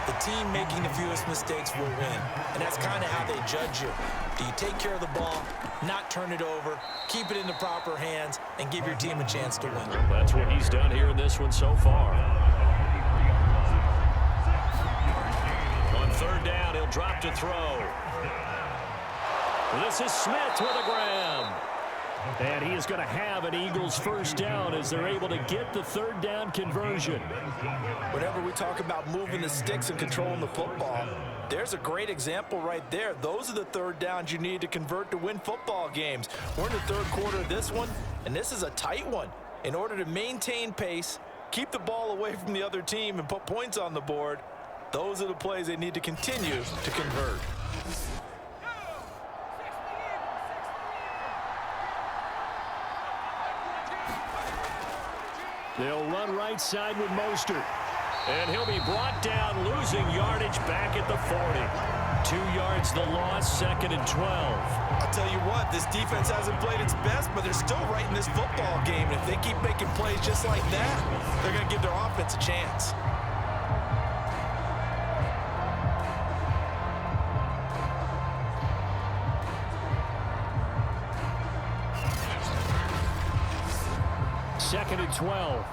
the team making the fewest mistakes will win. And that's kind of how they judge you. Do you take care of the ball, not turn it over, keep it in the proper hands, and give your team a chance to win? That's what he's done here in this one so far. On third down, he'll drop to throw. This is Smith with a grab. And he is going to have an Eagles first down as they're able to get the third down conversion. Whenever we talk about moving the sticks and controlling the football, there's a great example right there. Those are the third downs you need to convert to win football games. We're in the third quarter of this one, and this is a tight one. In order to maintain pace, keep the ball away from the other team, and put points on the board, those are the plays they need to continue to convert. They'll run right side with Mostert. And he'll be brought down, losing yardage back at the 40. 2 yards the loss, 2nd and 12. I'll tell you what, this defense hasn't played its best, but they're still right in this football game. And if they keep making plays just like that, they're going to give their offense a chance. Second and 12.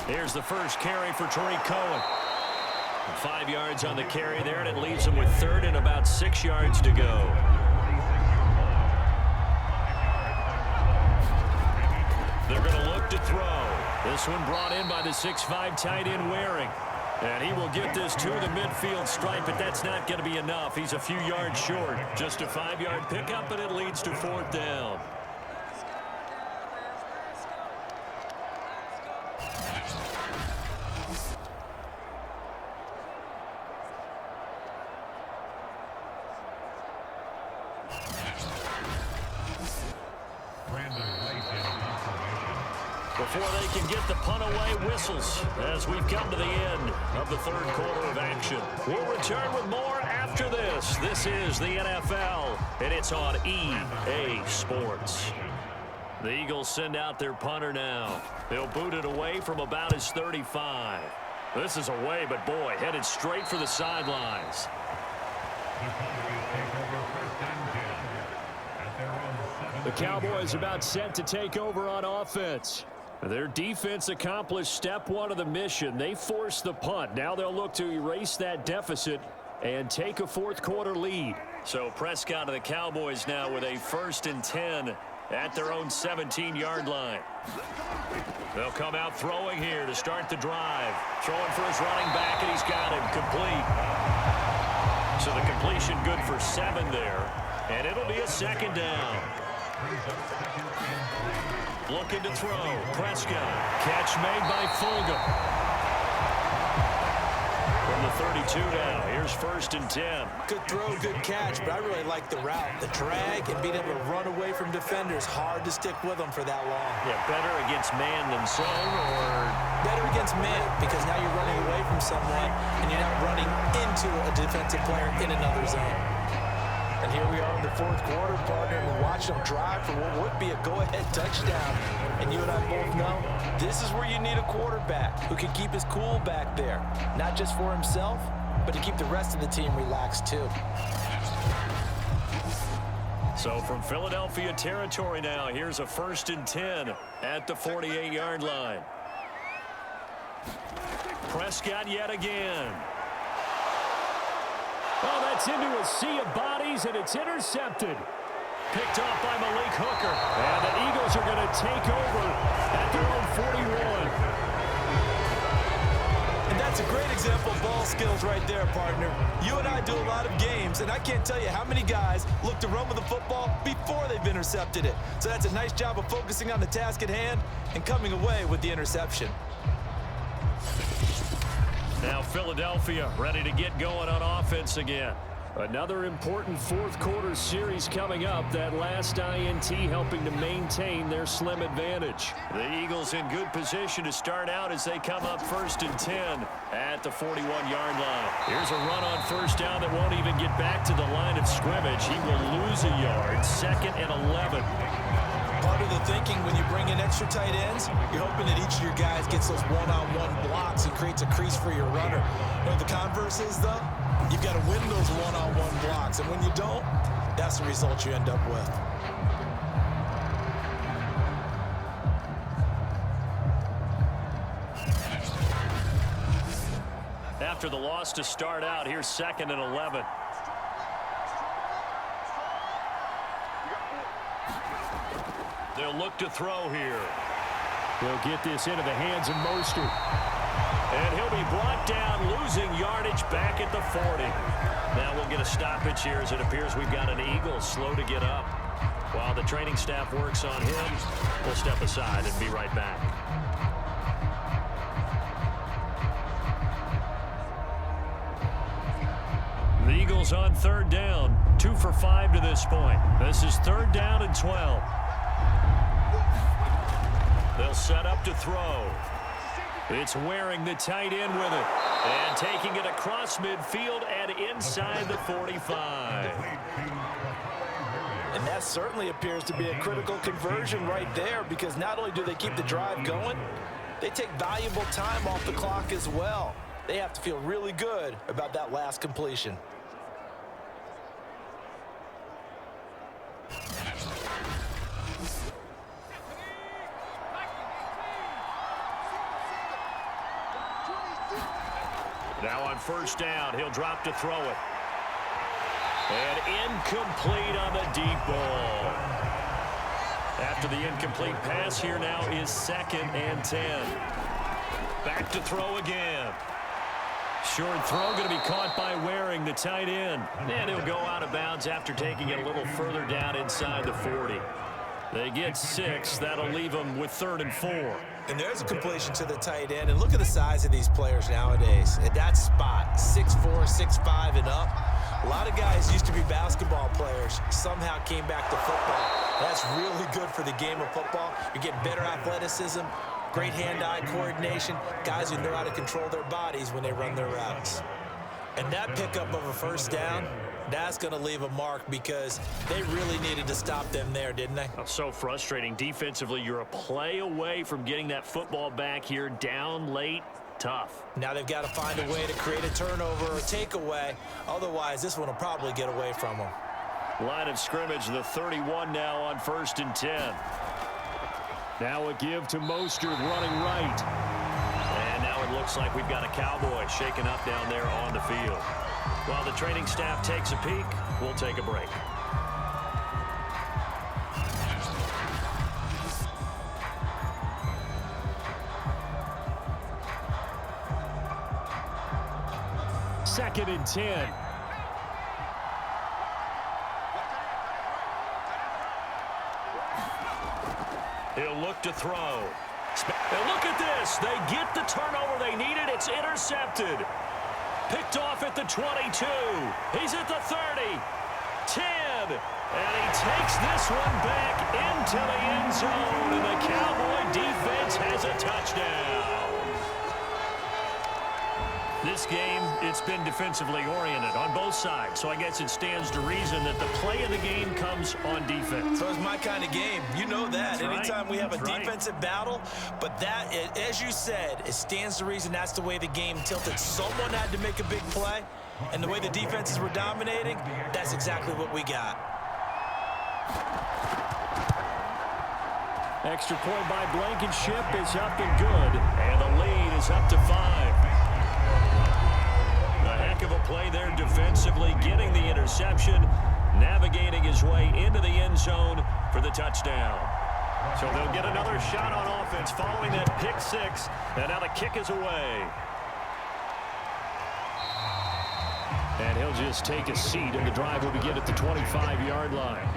Here's the first carry for Tariq Cohen. 5 yards on the carry there, and it leaves him with third and about 6 yards to go. They're going to look to throw. This one brought in by the 6'5" tight end Waring. And he will get this to the midfield stripe, but that's not going to be enough. He's a few yards short. Just a 5-yard pickup, and it leads to fourth down. Before they can get the punt away, whistles as we've come to the end of the third quarter of action. We'll return with more after this. This is the NFL, and it's on EA Sports. The Eagles send out their punter now. They'll boot it away from about his 35. This is away, but boy, headed straight for the sidelines. The Cowboys about set to take over on offense. Their defense accomplished step one of the mission. They forced the punt. Now they'll look to erase that deficit and take a fourth quarter lead. So Prescott of the Cowboys now with a 1st and 10 at their own 17-yard line. They'll come out throwing here to start the drive. Throwing for his running back, and he's got him complete. So the completion good for 7 there. And it'll be a 2nd down. Looking to throw. Prescott. Catch made by Fulgham. From the 32 now. Here's 1st and 10. Good throw, good catch, but I really like the route. The drag and being able to run away from defenders. Hard to stick with them for that long. Yeah, better against man than zone, or? Better against man, because now you're running away from someone and you're not running into a defensive player in another zone. And here we are in the fourth quarter, partner, and we're watching them drive for what would be a go-ahead touchdown. And you and I both know this is where you need a quarterback who can keep his cool back there. Not just for himself, but to keep the rest of the team relaxed too. So from Philadelphia territory now, here's a 1st and 10 at the 48-yard line. Prescott yet again. Oh, that's into a sea of bodies, and it's intercepted. Picked off by Malik Hooker. And the Eagles are going to take over at their own 41. And that's a great example of ball skills right there, partner. You and I do a lot of games, and I can't tell you how many guys look to run with the football before they've intercepted it. So that's a nice job of focusing on the task at hand and coming away with the interception. Now Philadelphia ready to get going on offense again. Another important fourth quarter series coming up. That last INT helping to maintain their slim advantage. The Eagles in good position to start out as they come up 1st and 10 at the 41-yard line. Here's a run on 1st down that won't even get back to the line of scrimmage. He will lose a yard. 2nd and 11. Partner, part of the thinking when you bring in extra tight ends. You're hoping that each of your guys gets those one-on-one blocks and creates a crease for your runner. You know what the converse is, though? You've got to win those one-on-one blocks, and when you don't, that's the result you end up with. After the loss to start out, here's 2nd and 11. They'll look to throw here. They'll get this into the hands of Mostert. And he'll be brought down, losing yardage back at the 40. Now we'll get a stoppage here as it appears we've got an Eagle slow to get up. While the training staff works on him, we'll step aside and be right back. The Eagles on 3rd down, 2 for 5 to this point. This is 3rd down and 12. They'll set up to throw. It's Waring, the tight end, with it. And taking it across midfield and inside the 45. And that certainly appears to be a critical conversion right there, because not only do they keep the drive going, they take valuable time off the clock as well. They have to feel really good about that last completion. Now on 1st down, he'll drop to throw it. And incomplete on the deep ball. After the incomplete pass, here now is 2nd and 10. Back to throw again. Short throw going to be caught by Waring, the tight end. And he'll go out of bounds after taking it a little further down inside the 40. They get 6. That'll leave them with 3rd and 4. And there's a completion to the tight end. And look at the size of these players nowadays. At that spot, 6'4", 6'5", and up. A lot of guys used to be basketball players, somehow came back to football. That's really good for the game of football. You're getting better athleticism, great hand-eye coordination, guys who know how to control their bodies when they run their routes. And that pickup of a 1st down, that's going to leave a mark, because they really needed to stop them there, didn't they? So frustrating. Defensively, you're a play away from getting that football back here, down late. Tough. Now they've got to find a way to create a turnover or takeaway. Otherwise, this one will probably get away from them. Line of scrimmage, the 31 now on 1st and 10. Now a give to Mostert running right. And now it looks like we've got a Cowboy shaken up down there on the field. While the training staff takes a peek, we'll take a break. Second and 10. He'll look to throw. And look at this. They get the turnover they needed. It's intercepted. Picked off at the 22. He's at the 30. 10. And he takes this one back into the end zone. And the Cowboy defense has a touchdown. This game, it's been defensively oriented on both sides. So I guess it stands to reason that the play of the game comes on defense. So it's my kind of game. You know that. That's Anytime right. we have a That's defensive battle. But that, as you said, it stands to reason that's the way the game tilted. Someone had to make a big play. And the way the defenses were dominating, that's exactly what we got. Extra point by Blankenship is up and good. And the lead is up to 5. Of a play there defensively, getting the interception, navigating his way into the end zone for the touchdown. So they'll get another shot on offense following that pick 6, and now the kick is away. And he'll just take a seat, and the drive will begin at the 25-yard line.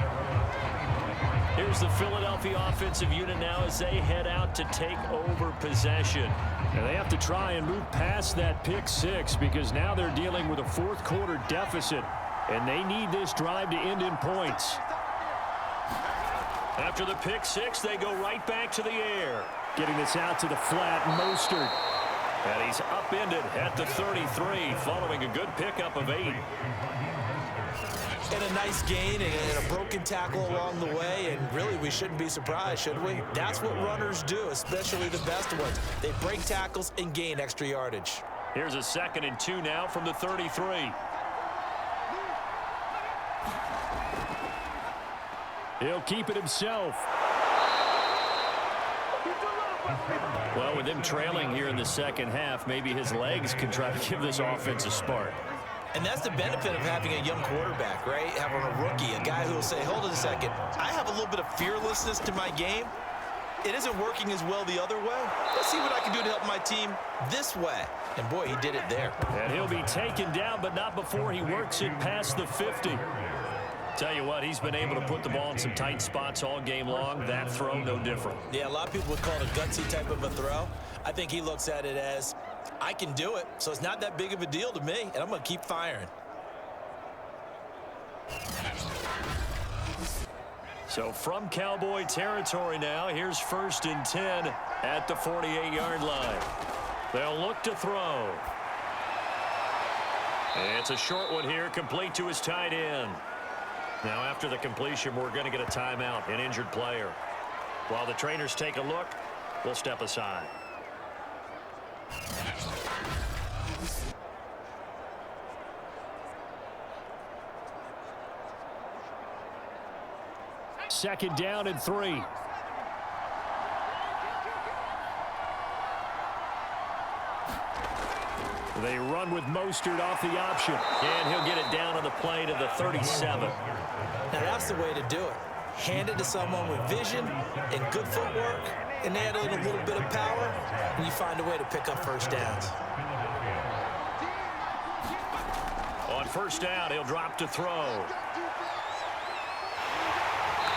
Here's the Philadelphia offensive unit now as they head out to take over possession. And they have to try and move past that pick 6, because now they're dealing with a 4th quarter deficit, and they need this drive to end in points. After the pick 6, they go right back to the air. Getting this out to the flat, Mostert. And he's upended at the 33 following a good pickup of 8. And a nice gain and a broken tackle along the way, and really we shouldn't be surprised, should we? That's what runners do, especially the best ones. They break tackles and gain extra yardage. Here's a 2nd and 2 now from the 33. He'll keep it himself. Well, with him trailing here in the second half, maybe his legs can try to give this offense a spark. And that's the benefit of having a young quarterback, right? Having a rookie, a guy who will say, hold on a second, I have a little bit of fearlessness to my game. It isn't working as well the other way. Let's see what I can do to help my team this way. And boy, he did it there. And he'll be taken down, but not before he works it past the 50. Tell you what, he's been able to put the ball in some tight spots all game long. That throw, no different. Yeah, a lot of people would call it a gutsy type of a throw. I think he looks at it as, I can do it, so it's not that big of a deal to me, and I'm going to keep firing. So from Cowboy territory now, here's 1st and 10 at the 48-yard line. They'll look to throw. It's a short one here, complete to his tight end. Now after the completion, we're going to get a timeout, an injured player. While the trainers take a look, we'll step aside. Second down and 3. They run with Mostert off the option. And he'll get it down on the play to the 37. Now that's the way to do it. Hand it to someone with vision and good footwork, and add in a little bit of power, and you find a way to pick up first downs. On first down, he'll drop to throw.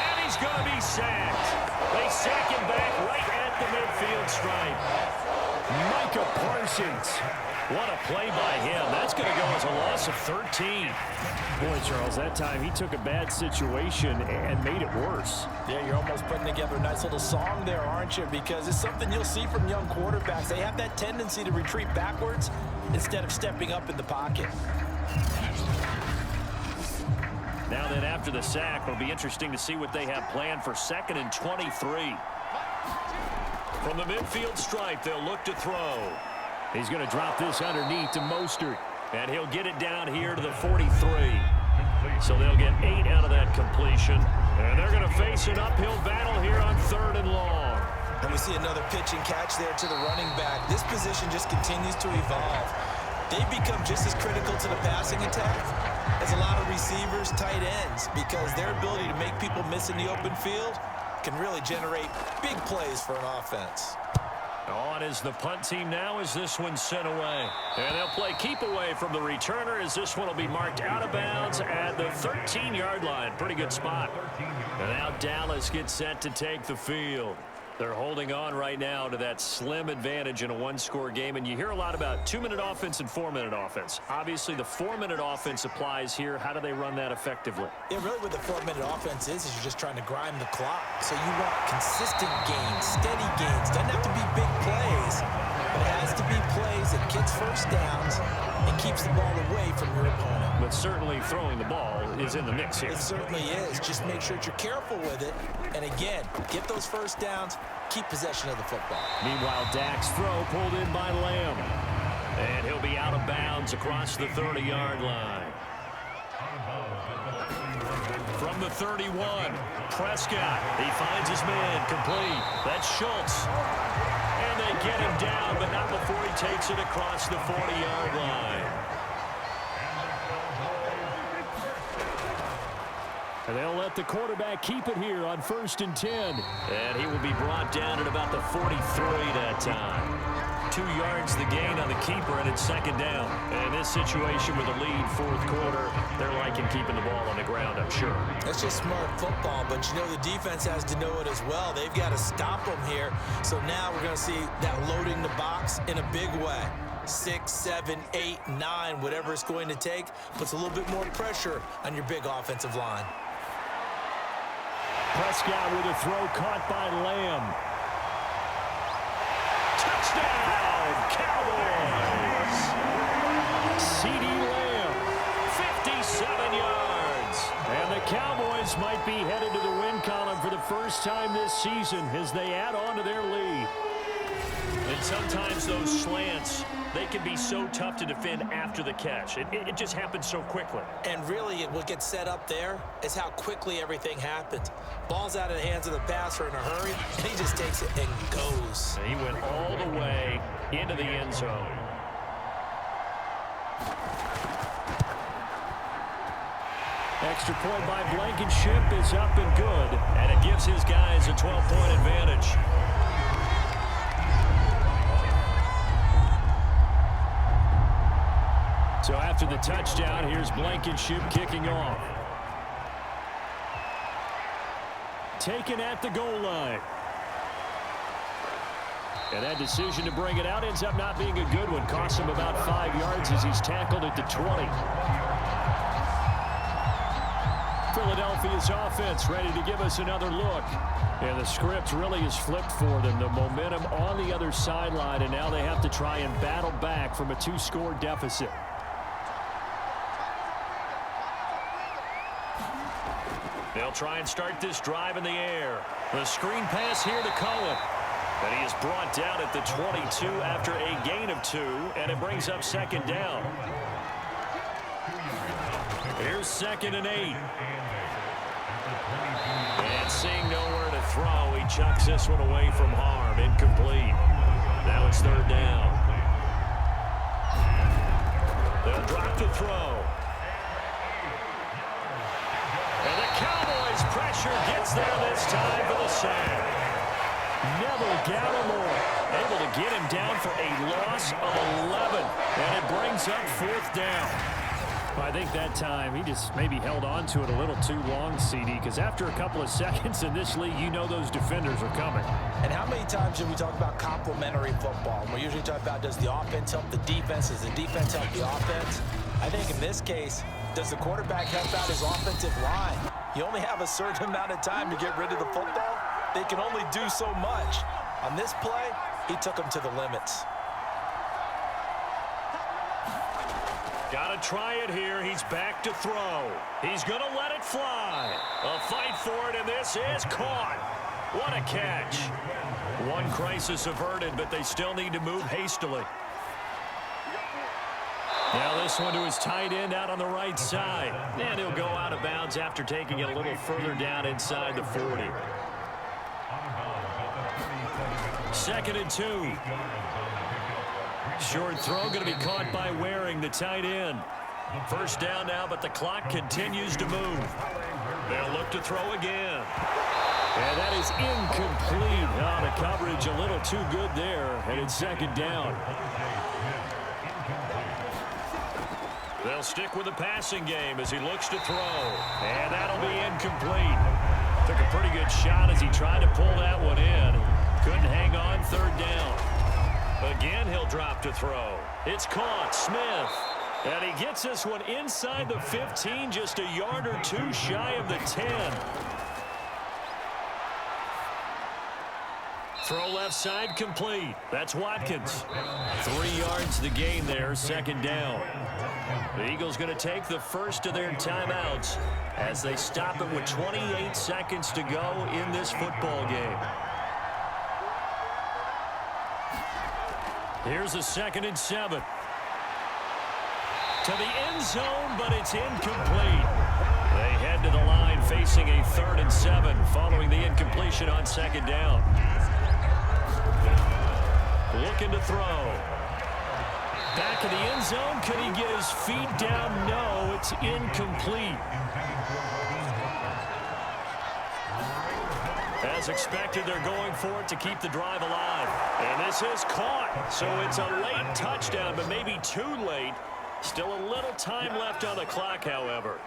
And he's going to be sacked. They sack him back right at the midfield stripe. Micah Parsons. What a play by him. That's going to go as a loss of 13. Boy, Charles, that time he took a bad situation and made it worse. Yeah, you're almost putting together a nice little song there, aren't you? Because it's something you'll see from young quarterbacks. They have that tendency to retreat backwards instead of stepping up in the pocket. Now then, after the sack, it'll be interesting to see what they have planned for 2nd and 23. From the midfield stripe, they'll look to throw. He's going to drop this underneath to Mostert, and he'll get it down here to the 43. So they'll get 8 out of that completion, and they're going to face an uphill battle here on 3rd and long. And we see another pitch and catch there to the running back. This position just continues to evolve. They've become just as critical to the passing attack as a lot of receivers, tight ends, because their ability to make people miss in the open field can really generate big plays for an offense. On is the punt team now as this one's sent away. And they'll play keep away from the returner as this one will be marked out of bounds at the 13-yard line. Pretty good spot. And now Dallas gets set to take the field. They're holding on right now to that slim advantage in a one-score game. And you hear a lot about 2-minute offense and 4-minute offense. Obviously, the 4-minute offense applies here. How do they run that effectively? Yeah, really what the 4-minute offense is you're just trying to grind the clock. So you want consistent gains, steady gains. Doesn't have to be big plays, but it has to be plays that gets first downs and keeps the ball away from your opponent. But certainly throwing the ball is in the mix here. It certainly is. Just make sure that you're careful with it. And again, get those first downs, keep possession of the football. Meanwhile, Dak's throw pulled in by Lamb. And he'll be out of bounds across the 30-yard line. From the 31, Prescott. He finds his man complete. That's Schultz. And they get him down, but not before he takes it across the 40-yard line. And they'll let the quarterback keep it here on 1st and 10. And he will be brought down at about the 43 that time. 2 yards the gain on the keeper, and it's 2nd down. And this situation with a lead 4th quarter, they're liking keeping the ball on the ground, I'm sure. That's just smart football, but you know the defense has to know it as well. They've got to stop them here. So now we're going to see that loading the box in a big way. 6, 7, 8, 9, whatever it's going to take, puts a little bit more pressure on your big offensive line. Prescott with a throw caught by Lamb. Touchdown, Cowboys! CeeDee Lamb, 57 yards. Cowboys might be headed to the win column for the first time this season as they add on to their lead. And sometimes those slants, they can be so tough to defend after the catch. It just happens so quickly. And really, what gets set up there is how quickly everything happens. Ball's out of the hands of the passer in a hurry, and he just takes it and goes. He went all the way into the end zone. Extra point by Blankenship is up and good, and it gives his guys a 12-point advantage. So after the touchdown, here's Blankenship kicking off. Taken at the goal line. And that decision to bring it out ends up not being a good one. Costs him about 5 yards as he's tackled at the 20. Philadelphia's offense ready to give us another look. And the script really is flipped for them. The momentum on the other sideline, and now they have to try and battle back from a 2-score deficit. They'll try and start this drive in the air. The screen pass here to Cohen. And he is brought down at the 22 after a gain of 2, and it brings up second down. Here's 2nd and 8. And seeing nowhere to throw, he chucks this one away from harm. Incomplete. Now it's 3rd down. They'll drop the throw. And the Cowboys pressure gets there this time for the sack. Neville Gallimore able to get him down for a loss of 11. And it brings up 4th down. Well, I think that time he just maybe held on to it a little too long, CD, because after a couple of seconds in this league, you know those defenders are coming. And how many times do we talk about complementary football? And we usually talk about, does the offense help the defense? Does the defense help the offense? I think in this case, does the quarterback help out his offensive line? You only have a certain amount of time to get rid of the football. They can only do so much. On this play, he took him to the limits. Got to try it here. He's back to throw. He's going to let it fly. A fight for it, and this is caught. What a catch. One crisis averted, but they still need to move hastily. Now this one to his tight end out on the right side. And he'll go out of bounds after taking it a little further down inside the 40. 2nd and 2. Short throw going to be caught by Waring, the tight end. 1st down now, but the clock continues to move. They'll look to throw again. And that is incomplete. Oh, the coverage a little too good there, and it's 2nd down. They'll stick with the passing game as he looks to throw. And that'll be incomplete. Took a pretty good shot as he tried to pull that one in. Couldn't hang on. 3rd down. Again, he'll drop to throw. It's caught. Smith. And he gets this one inside the 15, just a yard or 2 shy of the 10. Throw left side complete. That's Watkins. 3 yards the gain there, 2nd down. The Eagles going to take the first of their timeouts as they stop it with 28 seconds to go in this football game. Here's a 2nd and 7. To the end zone, but it's incomplete. They head to the line facing a 3rd and 7 following the incompletion on 2nd down. Looking to throw. Back in the end zone. Could he get his feet down? No, it's incomplete. As expected, they're going for it to keep the drive alive. And this is caught. So it's a late touchdown, but maybe too late. Still a little time left on the clock, however.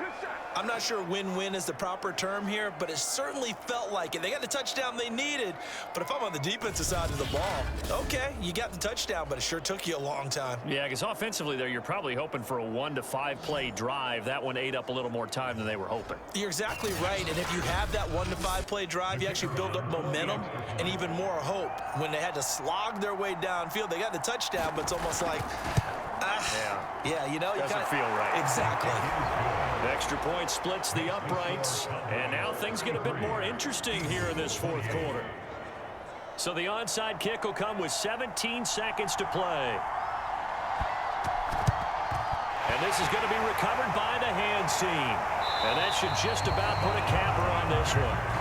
I'm not sure win-win is the proper term here, but it certainly felt like it. They got the touchdown they needed, but if I'm on the defensive side of the ball, okay, you got the touchdown, but it sure took you a long time. Yeah, because offensively there, you're probably hoping for a 1 to 5 play drive. That one ate up a little more time than they were hoping. You're exactly right, and if you have that 1 to 5 play drive, you actually build up momentum and even more hope. When they had to slog their way downfield, they got the touchdown, but it's almost like, yeah, you know, doesn't feel right. Exactly. Extra point splits the uprights, and now things get a bit more interesting here in this fourth quarter. So the onside kick will come with 17 seconds to play. And this is going to be recovered by the hands team. And that should just about put a capper on this one.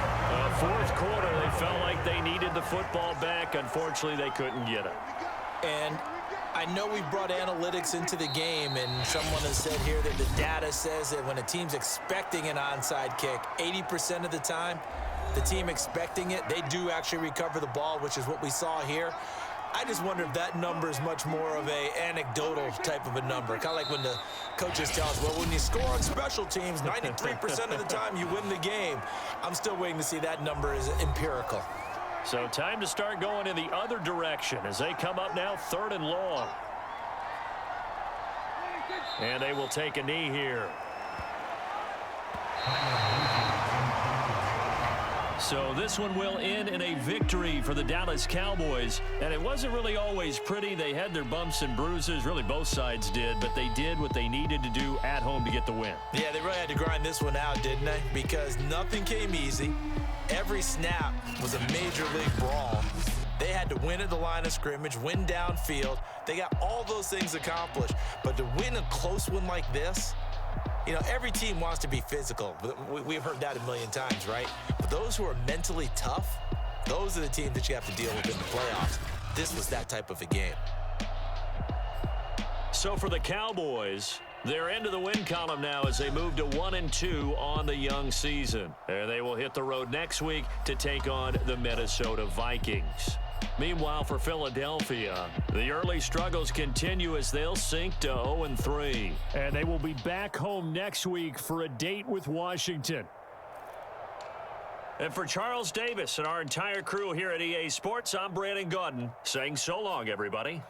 Fourth quarter, they felt like they needed the football back. Unfortunately, they couldn't get it. And I know we brought analytics into the game, and someone has said here that the data says that when a team's expecting an onside kick, 80% of the time, the team expecting it, they do actually recover the ball, which is what we saw here. I just wonder if that number is much more of a anecdotal type of a number. Kind of like when the coaches tell us, well, when you score on special teams, 93% of the time you win the game. I'm still waiting to see that number is empirical. So time to start going in the other direction as they come up now 3rd and long. And they will take a knee here. So this one will end in a victory for the Dallas Cowboys. And it wasn't really always pretty. They had their bumps and bruises. Really, both sides did. But they did what they needed to do at home to get the win. Yeah, they really had to grind this one out, didn't they? Because nothing came easy. Every snap was a major league brawl. They had to win at the line of scrimmage, win downfield. They got all those things accomplished. But to win a close one like this, you know, every team wants to be physical. We've heard that a million times, right? But those who are mentally tough, those are the teams that you have to deal with in the playoffs. This was that type of a game. So for the Cowboys, they're into the win column now as they move to 1-2 on the young season. And they will hit the road next week to take on the Minnesota Vikings. Meanwhile, for Philadelphia, the early struggles continue as they'll sink to 0-3. And they will be back home next week for a date with Washington. And for Charles Davis and our entire crew here at EA Sports, I'm Brandon Gaudin saying so long, everybody.